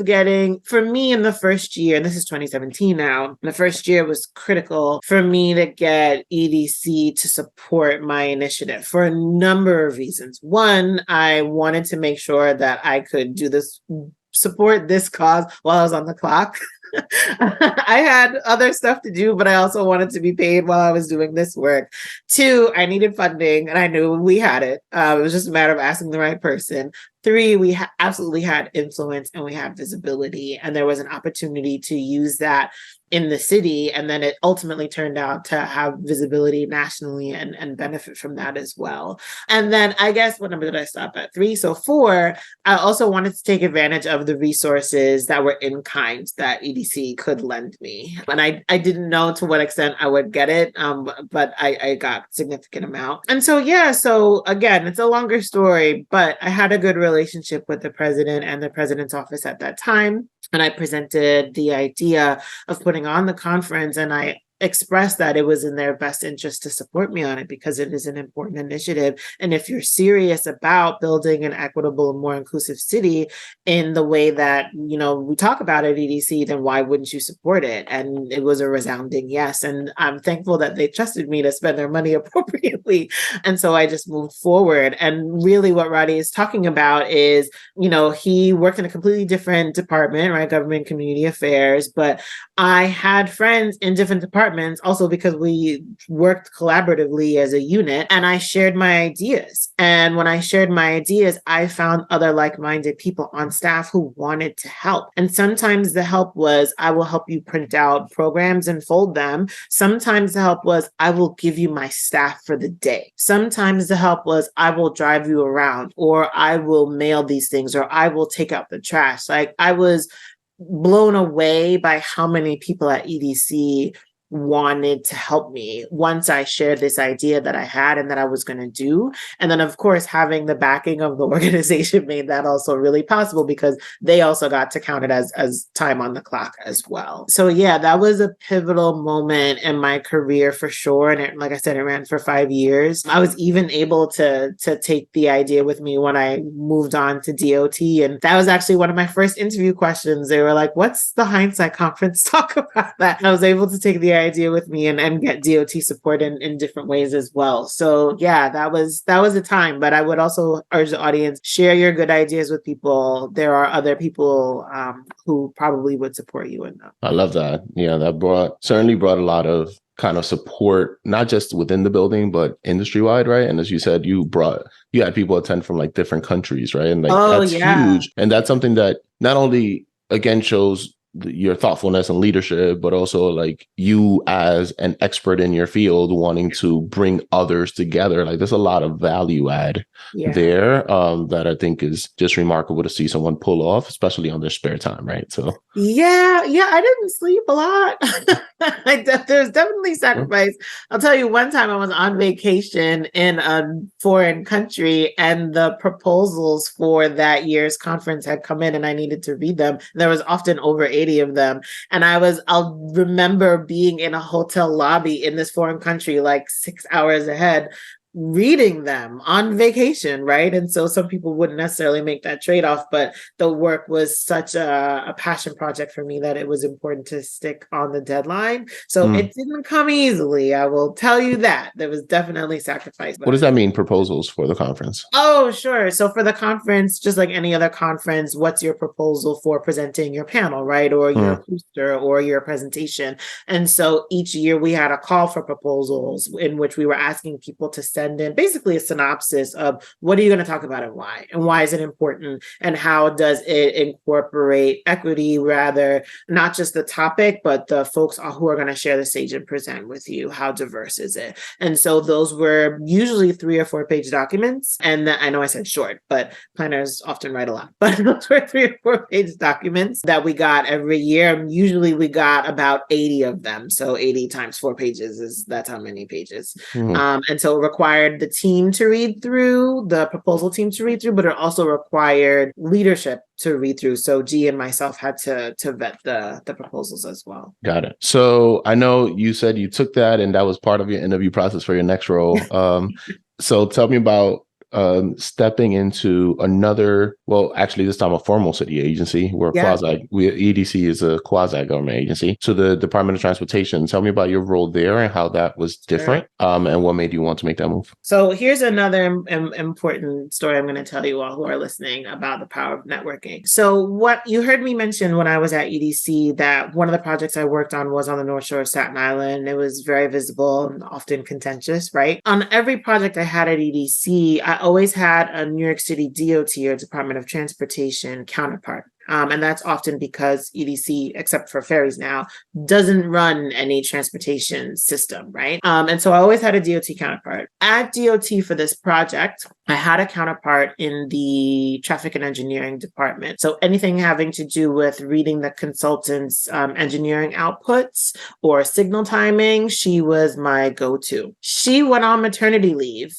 for me in the first year, and this is 2017 now, the first year was critical for me to get EDC to support my initiative for a number of reasons. One, I wanted to make sure that I could support this cause while I was on the clock. I had other stuff to do, but I also wanted to be paid while I was doing this work. Two, I needed funding, and I knew we had it. It was just a matter of asking the right person. Three, we absolutely had influence and we had visibility, and there was an opportunity to use that in the city. And then it ultimately turned out to have visibility nationally and benefit from that as well. And then I guess, what number did I stop at? 3. So 4, I also wanted to take advantage of the resources that were in kind that EDC could lend me. And I didn't know to what extent I would get it, but I got a significant amount. And so, so again, it's a longer story, but I had a good relationship with the president and the president's office at that time. And I presented the idea of putting on the conference, and I expressed that it was in their best interest to support me on it because it is an important initiative. And if you're serious about building an equitable and more inclusive city in the way that, we talk about at EDC, then why wouldn't you support it? And it was a resounding yes. And I'm thankful that they trusted me to spend their money appropriately. And so I just moved forward. And really what Radhy is talking about is, he worked in a completely different department, right? Government Community Affairs. But I had friends in different departments departments, also because we worked collaboratively as a unit, and I shared my ideas. And when I shared my ideas, I found other like-minded people on staff who wanted to help. And sometimes the help was, I will help you print out programs and fold them. Sometimes the help was, I will give you my staff for the day. Sometimes the help was, I will drive you around, or I will mail these things, or I will take out the trash. Like, I was blown away by how many people at EDC wanted to help me once I shared this idea that I had and that I was going to do. And then, of course, having the backing of the organization made that also really possible, because they also got to count it as time on the clock as well. So yeah, that was a pivotal moment in my career for sure. And it, like I said, it ran for 5 years. I was even able to take the idea with me when I moved on to DOT. And that was actually one of my first interview questions. They were like, what's the hindsight conference? Talk about that. And I was able to take the idea with me and get DOT support in different ways as well. So yeah, that was a time. But I would also urge the audience, share your good ideas with people. There are other people who probably would support you in them. I love that. Yeah, that certainly brought a lot of kind of support, not just within the building, but industry wide, right? And as you said, you had people attend from like different countries, right? And like that's huge. And that's something that not only again shows your thoughtfulness and leadership, but also like you as an expert in your field wanting to bring others together. Like there's a lot of value add there that I think is just remarkable to see someone pull off, especially on their spare time, right? So yeah, I didn't sleep a lot. There's definitely sacrifice. I'll tell you, one time I was on vacation in a foreign country, and the proposals for that year's conference had come in, and I needed to read them. There was often over 80 of them. And I'll remember being in a hotel lobby in this foreign country, like 6 hours ahead, reading them on vacation, right? And so some people wouldn't necessarily make that trade-off, but the work was such a passion project for me that it was important to stick on the deadline. So it didn't come easily. I will tell you that. There was definitely sacrifice. What does that mean, proposals for the conference? Oh, sure. So for the conference, just like any other conference, what's your proposal for presenting your panel, right? Or your poster or your presentation. And so each year we had a call for proposals in which we were asking people to send in basically a synopsis of what are you going to talk about and why is it important, and how does it incorporate equity, rather not just the topic, but the folks who are going to share the stage and present with you. How diverse is it? And so those were usually 3 or 4 page documents. And I know I said short, but planners often write a lot, but those were 3 or 4 page documents that we got every year. Usually we got about 80 of them. So 80 times 4 pages that's how many pages. And so it required the team to read through, the proposal team to read through, but it also required leadership to read through. So G and myself had to vet the proposals as well. Got it. So I know you said you took that and that was part of your interview process for your next role. So tell me about stepping into another, well, actually this time a formal city agency. EDC is a quasi-government agency. So the Department of Transportation, tell me about your role there and how that was different, and what made you want to make that move. So here's another important story I'm going to tell you all who are listening about the power of networking. So what you heard me mention when I was at EDC, that one of the projects I worked on was on the North Shore of Staten Island. It was very visible and often contentious, right? On every project I had at EDC, I always had a New York City DOT or Department of Transportation counterpart. And that's often because EDC, except for ferries now, doesn't run any transportation system, right? And so I always had a DOT counterpart. At DOT for this project, I had a counterpart in the traffic and engineering department. So anything having to do with reading the consultant's engineering outputs or signal timing, she was my go-to. She went on maternity leave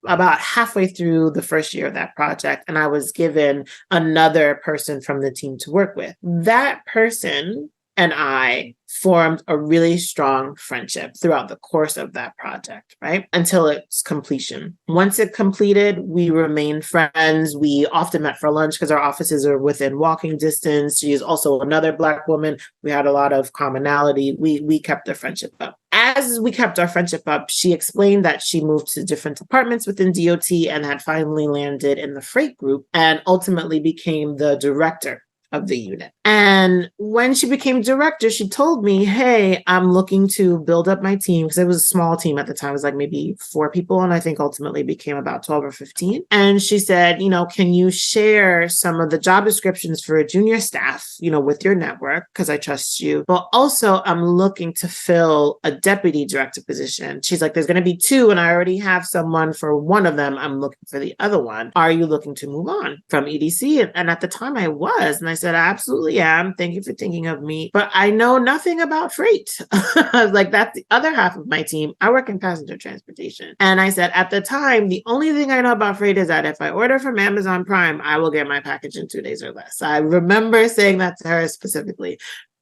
about halfway through the first year of that project, and I was given another person from the team to work with. That person and I formed a really strong friendship throughout the course of that project, right? Until its completion. Once it completed, we remained friends. We often met for lunch because our offices are within walking distance. She is also another Black woman. We had a lot of commonality. We kept the friendship up. As we kept our friendship up, she explained that she moved to different departments within DOT and had finally landed in the freight group and ultimately became the director of the unit. And when she became director, she told me, hey, I'm looking to build up my team, because it was a small team at the time. It was like maybe 4 people. And I think ultimately became about 12 or 15. And she said, can you share some of the job descriptions for a junior staff, with your network, because I trust you. But also I'm looking to fill a deputy director position. She's like, there's going to be 2 and I already have someone for one of them. I'm looking for the other one. Are you looking to move on from EDC? And at the time I was, and I said, I absolutely am. Thank you for thinking of me. But I know nothing about freight. I was like, that's the other half of my team. I work in passenger transportation. And I said, at the time, the only thing I know about freight is that if I order from Amazon Prime, I will get my package in 2 days or less. I remember saying that to her specifically.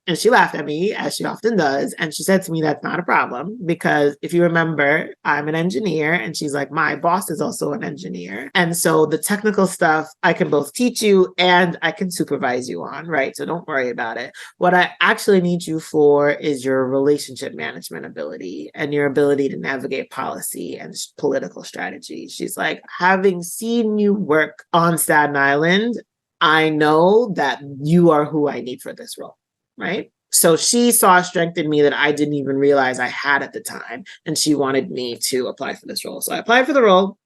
And she laughed at me, as she often does. And she said to me, that's not a problem, because if you remember, I'm an engineer. And she's like, my boss is also an engineer. And so the technical stuff, I can both teach you and I can supervise you on, right? So don't worry about it. What I actually need you for is your relationship management ability and your ability to navigate policy and political strategy. She's like, having seen you work on Staten Island, I know that you are who I need for this role. Right. So she saw a strength in me that I didn't even realize I had at the time. And she wanted me to apply for this role. So I applied for the role,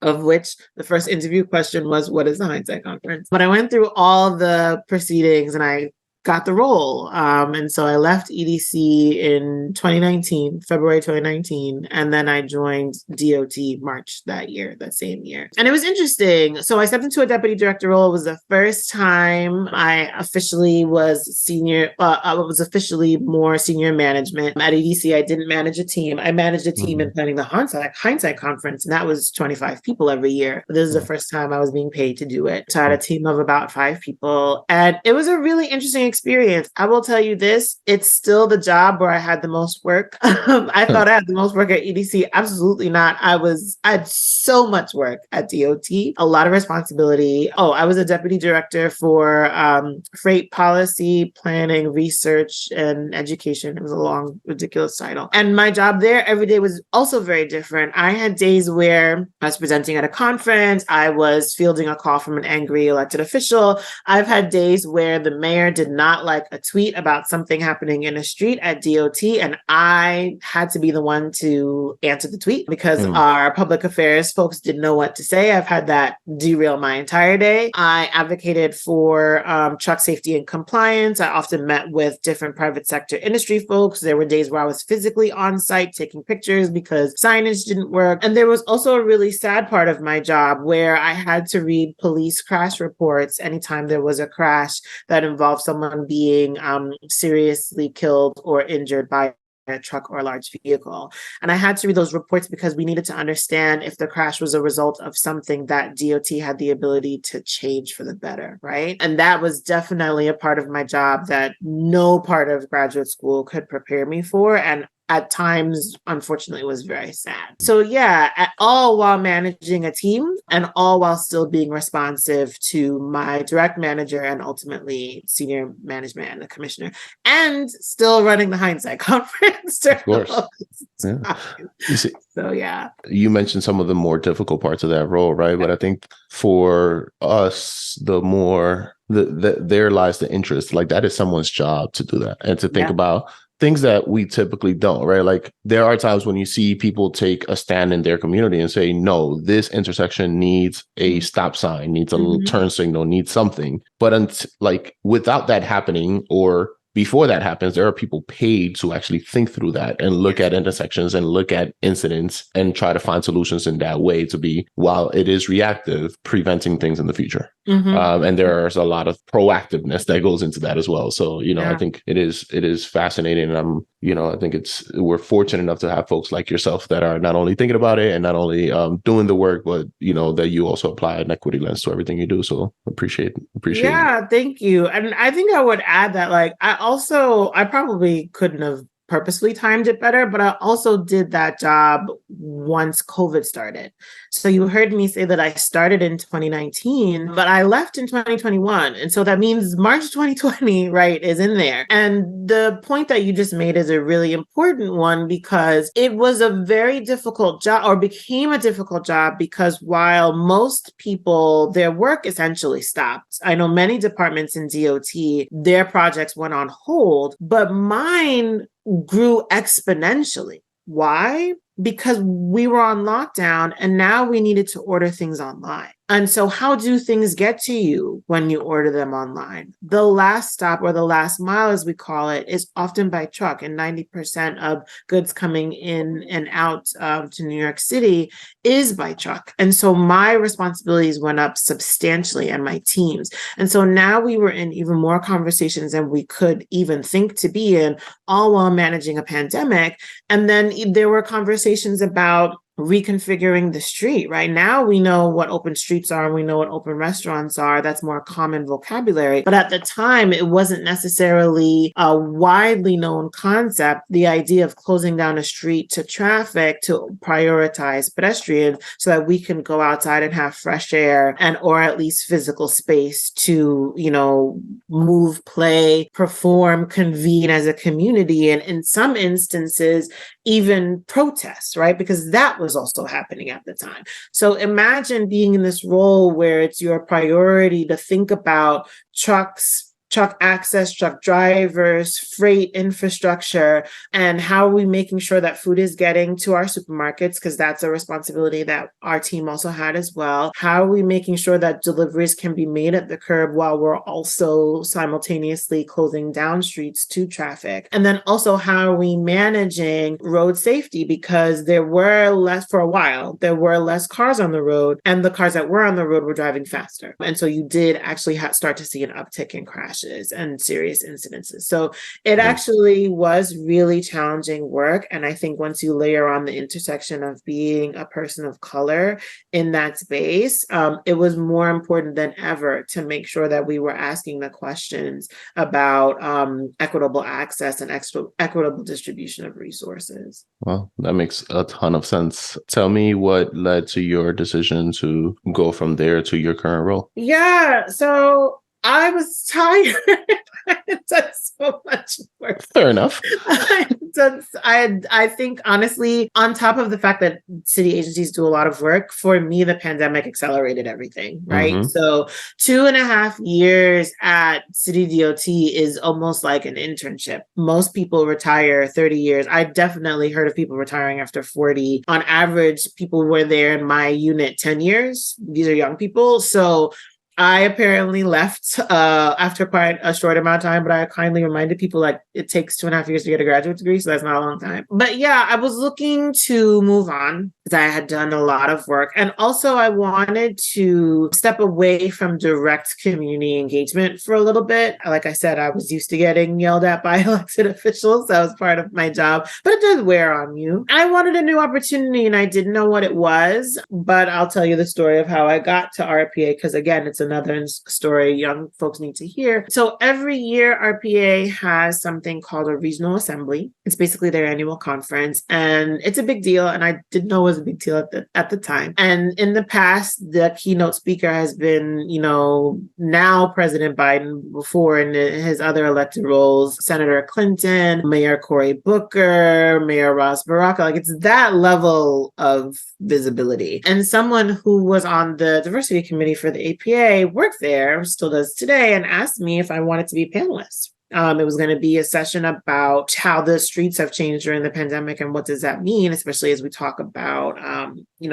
of which the first interview question was, what is the Hindsight Conference? But I went through all the proceedings and I got the role. And so I left EDC in 2019, February 2019. And then I joined DOT March that same year. And it was interesting. So I stepped into a deputy director role. It was the first time I officially was I was officially more senior management. At EDC, I didn't manage a team. I managed a team in planning the Hindsight Conference. And that was 25 people every year. But this is the first time I was being paid to do it. So I had a team of about 5 people. And it was a really interesting experience. I will tell you this, it's still the job where I had the most work. I thought I had the most work at EDC. Absolutely not. I had so much work at DOT, a lot of responsibility. I was a deputy director for freight policy, planning, research, and education. It was a long, ridiculous title. And my job there every day was also very different. I had days where I was presenting at a conference. I was fielding a call from an angry elected official. I've had days where the mayor did not like a tweet about something happening in a street at DOT, and I had to be the one to answer the tweet because our public affairs folks didn't know what to say. I've had that derail my entire day. I advocated for truck safety and compliance. I often met with different private sector industry folks. There were days where I was physically on site taking pictures because signage didn't work. And there was also a really sad part of my job where I had to read police crash reports anytime there was a crash that involved someone being seriously killed or injured by a truck or a large vehicle. And I had to read those reports because we needed to understand if the crash was a result of something that DOT had the ability to change for the better, right? And that was definitely a part of my job that no part of graduate school could prepare me for. And at times, unfortunately, was very sad. So yeah, all while managing a team and all while still being responsive to my direct manager and ultimately senior management and the commissioner, and still running the Hindsight Conference. Of course. Yeah. You see, so yeah. You mentioned some of the more difficult parts of that role, right? But I think for us, there lies the interest. Like that is someone's job to do that and to think about things that we typically don't, right? Like there are times when you see people take a stand in their community and say, no, this intersection needs a stop sign, needs a little turn signal, needs something. But without that happening or before that happens, there are people paid to actually think through that and look at intersections and look at incidents and try to find solutions in that way to be, while it is reactive, preventing things in the future. And there's a lot of proactiveness that goes into that as well. So, I think it is fascinating. And I think we're fortunate enough to have folks like yourself that are not only thinking about it and not only doing the work, but, that you also apply an equity lens to everything you do. So appreciate it. Yeah, thank you. And I think I would add that, I probably couldn't have purposely timed it better, but I also did that job once COVID started. So you heard me say that I started in 2019, but I left in 2021. And so that means March 2020, right, is in there. And the point that you just made is a really important one because it was a very difficult job, or became a difficult job, because while most people, their work essentially stopped. I know many departments in DOT, their projects went on hold, but mine grew exponentially. Why? Because we were on lockdown and now we needed to order things online. And so how do things get to you when you order them online? The last stop, or the last mile, as we call it, is often by truck. And 90% of goods coming in and out to New York City is by truck. And so my responsibilities went up substantially, and my teams. And so now we were in even more conversations than we could even think to be in, all while managing a pandemic. And then there were conversations about reconfiguring the street. Right now, we know what open streets are and we know what open restaurants are. That's more common vocabulary. But at the time, it wasn't necessarily a widely known concept. The idea of closing down a street to traffic to prioritize pedestrians so that we can go outside and have fresh air, and or at least physical space to, move, play, perform, convene as a community, and in some instances, even protest, right? Because that was also happening at the time. So imagine being in this role where it's your priority to think about trucks, truck access, truck drivers, freight infrastructure, and how are we making sure that food is getting to our supermarkets, because that's a responsibility that our team also had as well. How are we making sure that deliveries can be made at the curb while we're also simultaneously closing down streets to traffic? And then also, how are we managing road safety? Because there were less cars on the road, and the cars that were on the road were driving faster. And so you did actually start to see an uptick in crashes and serious incidences. So it actually was really challenging work. And I think once you layer on the intersection of being a person of color in that space, it was more important than ever to make sure that we were asking the questions about equitable access and equitable distribution of resources. Well, that makes a ton of sense. Tell me what led to your decision to go from there to your current role. Yeah, so I was tired. I had done so much work. Fair enough. I think, honestly, on top of the fact that city agencies do a lot of work, for me, the pandemic accelerated everything, right? Mm-hmm. So 2.5 years at City DOT is almost like an internship. Most people retire 30 years. I definitely heard of people retiring after 40. On average, people were there in my unit 10 years. These are young people. So I apparently left after quite a short amount of time, but I kindly reminded people, like, it takes 2.5 years to get a graduate degree, so that's not a long time. But yeah, I was looking to move on because I had done a lot of work. And also I wanted to step away from direct community engagement for a little bit. Like I said, I was used to getting yelled at by elected officials. That was part of my job, but it does wear on you. I wanted a new opportunity and I didn't know what it was, but I'll tell you the story of how I got to RPA, because again, it's another story young folks need to hear. So every year, RPA has something called a regional assembly. It's basically their annual conference, and it's a big deal. And I didn't know it was a big deal at the time. And in the past, the keynote speaker has been, now President Biden, before in his other elected roles, Senator Clinton, Mayor Cory Booker, Mayor Ross Baraka. Like, it's that level of visibility. And someone who was on the diversity committee for the APA worked there, still does today, and asked me if I wanted to be a panelist. It was going to be a session about how the streets have changed during the pandemic and what does that mean, especially as we talk about,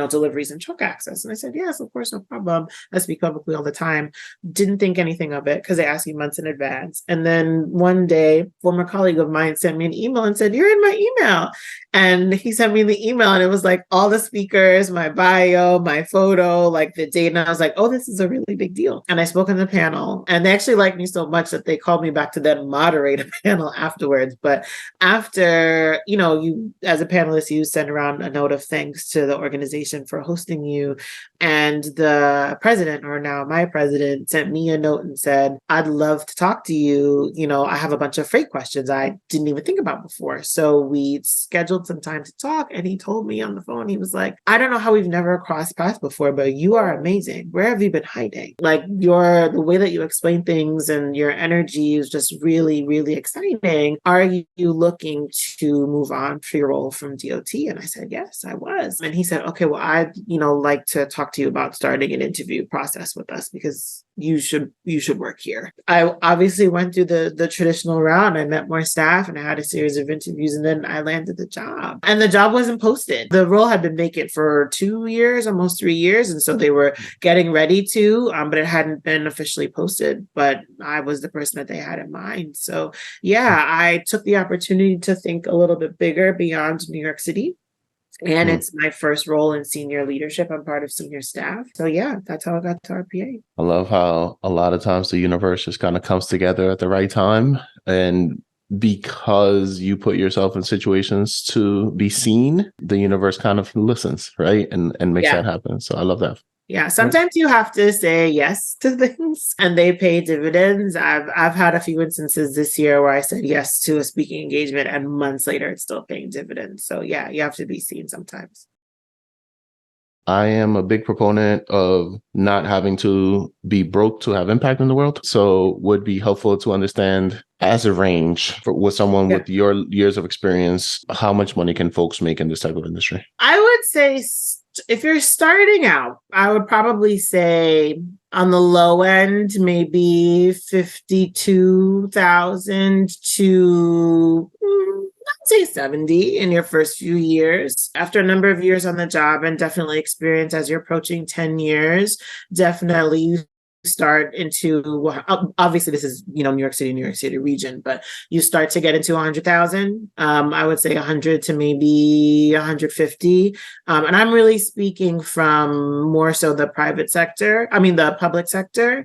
deliveries and truck access. And I said, yes, of course, no problem. I speak publicly all the time. Didn't think anything of it because they ask you months in advance. And then one day, a former colleague of mine sent me an email and said, you're in my email. And he sent me the email and it was like all the speakers, my bio, my photo, like the date. And I was like, oh, this is a really big deal. And I spoke on the panel and they actually liked me so much that they called me back to that moderate a panel afterwards. But after, you as a panelist, you send around a note of thanks to the organization for hosting you. And the president, or now my president, sent me a note and said, I'd love to talk to you. I have a bunch of freight questions I didn't even think about before. So we scheduled some time to talk. And he told me on the phone, he was like, I don't know how we've never crossed paths before, but you are amazing. Where have you been hiding? Like the way that you explain things and your energy is just really, really exciting. Are you looking to move on for your role from DOT? And I said, yes, I was. And he said, okay, well, I'd, like to talk to you about starting an interview process with us because you should work here. I obviously went through the traditional route. I met more staff and I had a series of interviews, and then I landed the job. And the job wasn't posted. The role had been vacant for 2 years, almost 3 years. And so they were getting ready to, but it hadn't been officially posted. But I was the person that they had in mind. So yeah, I took the opportunity to think a little bit bigger beyond New York City. And it's my first role in senior leadership. I'm part of senior staff. So yeah, that's how I got to RPA. I love how a lot of times the universe just kind of comes together at the right time. And because you put yourself in situations to be seen, the universe kind of listens, right? And makes that happen. So I love that. Yeah, sometimes you have to say yes to things and they pay dividends. I've had a few instances this year where I said yes to a speaking engagement and months later it's still paying dividends. So yeah, you have to be seen sometimes. I am a big proponent of not having to be broke to have impact in the world. So would be helpful to understand as a range with someone with your years of experience, how much money can folks make in this type of industry? I would say if you're starting out, I would probably say on the low end, maybe 52,000 to I'd say 70 in your first few years. After a number of years on the job and definitely experience as you're approaching 10 years, definitely start into, obviously this is, New York City region, but you start to get into 100,000. I would say 100 to maybe 150. And I'm really speaking from more so the public sector.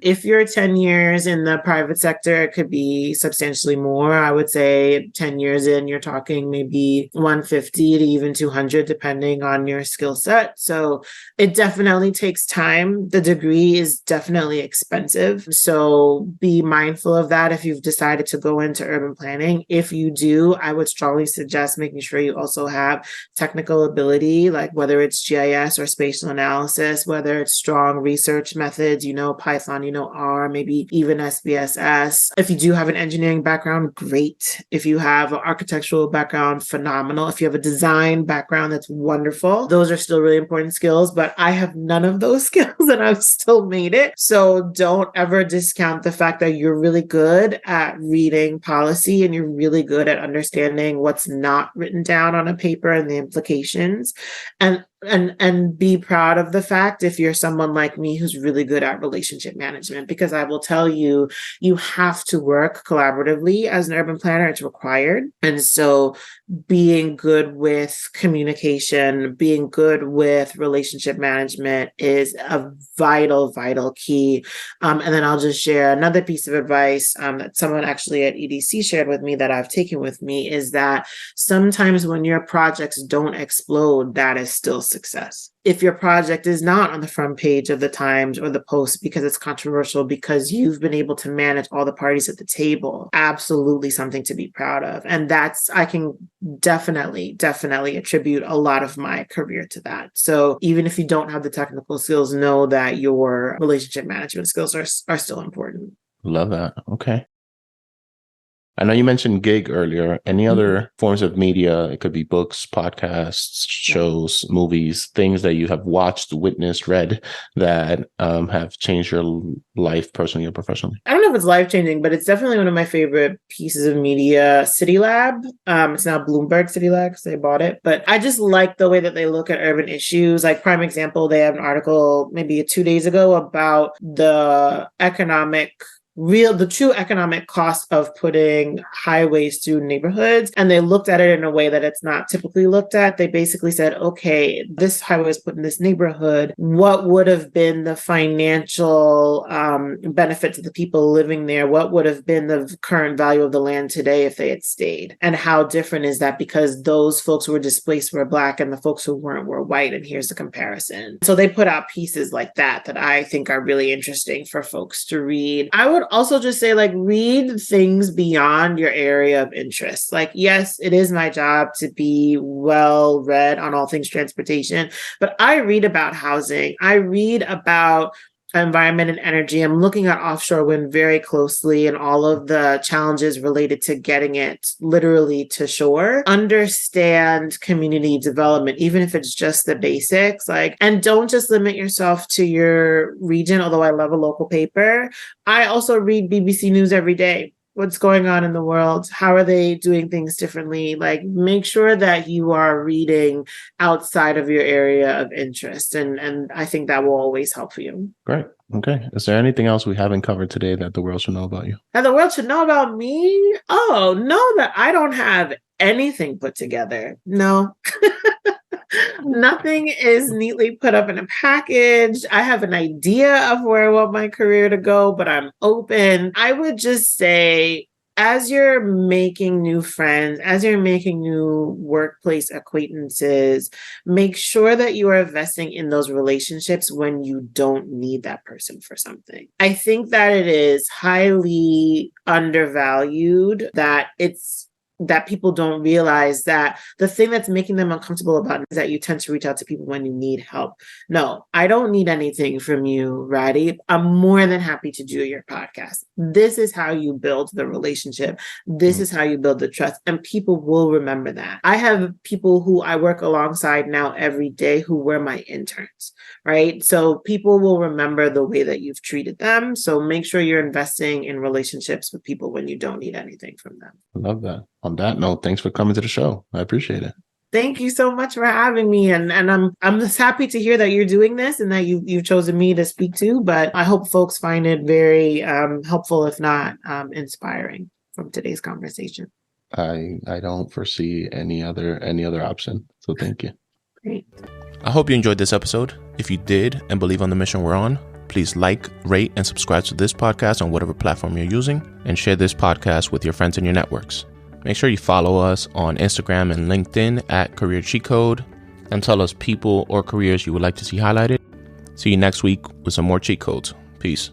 If you're 10 years in the private sector, it could be substantially more. I would say 10 years in, you're talking maybe 150 to even 200, depending on your skill set. So it definitely takes time. The degree is definitely expensive. So be mindful of that if you've decided to go into urban planning. If you do, I would strongly suggest making sure you also have technical ability, like whether it's GIS or spatial analysis, whether it's strong research methods, Python, R, maybe even SPSS. If you do have an engineering background, great. If you have an architectural background, phenomenal. If you have a design background, that's wonderful. Those are still really important skills, but I have none of those skills and I've still made it. So don't ever discount the fact that you're really good at reading policy and you're really good at understanding what's not written down on a paper and the implications. And be proud of the fact if you're someone like me who's really good at relationship management, because I will tell you, you have to work collaboratively as an urban planner. It's required. And so being good with communication, being good with relationship management is a vital, vital key. And then I'll just share another piece of advice that someone actually at EDC shared with me that I've taken with me is that sometimes when your projects don't explode, that is still success. If your project is not on the front page of the Times or the Post because it's controversial, because you've been able to manage all the parties at the table, absolutely something to be proud of. And I can definitely attribute a lot of my career to that. So even if you don't have the technical skills, know that your relationship management skills are still important. Love that. Okay. I know you mentioned gig earlier. Any other forms of media? It could be books, podcasts, shows, movies, things that you have watched, witnessed, read that have changed your life personally or professionally. I don't know if it's life-changing, but it's definitely one of my favorite pieces of media. City Lab. It's now Bloomberg City Lab because they bought it. But I just like the way that they look at urban issues. Like prime example, they have an article maybe 2 days ago about the economic the true economic cost of putting highways through neighborhoods. And they looked at it in a way that it's not typically looked at. They basically said, okay, this highway is put in this neighborhood. What would have been the financial benefit to the people living there? What would have been the current value of the land today if they had stayed? And how different is that? Because those folks who were displaced were Black and the folks who weren't were white. And here's the comparison. So they put out pieces like that I think are really interesting for folks to read. I would also just say, like, read things beyond your area of interest. Like, yes, it is my job to be well read on all things transportation, but I read about housing. I read about environment and energy. I'm looking at offshore wind very closely and all of the challenges related to getting it literally to shore. Understand community development, even if it's just the basics, and don't just limit yourself to your region, although I love a local paper. I also read BBC News every day. What's going on in the world? How are they doing things differently? Make sure that you are reading outside of your area of interest. And I think that will always help you. Great. Okay. Is there anything else we haven't covered today that the world should know about you? That the world should know about me? Oh, know that I don't have anything put together. No. Nothing is neatly put up in a package. I have an idea of where I want my career to go, but I'm open. I would just say, as you're making new friends, as you're making new workplace acquaintances, make sure that you are investing in those relationships when you don't need that person for something. I think that it is highly undervalued that people don't realize that the thing that's making them uncomfortable about it is that you tend to reach out to people when you need help. No, I don't need anything from you, Radhy. I'm more than happy to do your podcast. This is how you build the relationship. This is how you build the trust. And people will remember that. I have people who I work alongside now every day who were my interns, right? So people will remember the way that you've treated them. So make sure you're investing in relationships with people when you don't need anything from them. I love that. On that note, thanks for coming to the show. I appreciate it. Thank you so much for having me. And I'm just happy to hear that you're doing this and that you've chosen me to speak to. But I hope folks find it very helpful, if not inspiring, from today's conversation. I don't foresee any other option. So thank you. Great. I hope you enjoyed this episode. If you did and believe on the mission we're on, please like, rate, and subscribe to this podcast on whatever platform you're using, and share this podcast with your friends in your networks. Make sure you follow us on Instagram and LinkedIn at Career Cheat Code, and tell us people or careers you would like to see highlighted. See you next week with some more cheat codes. Peace.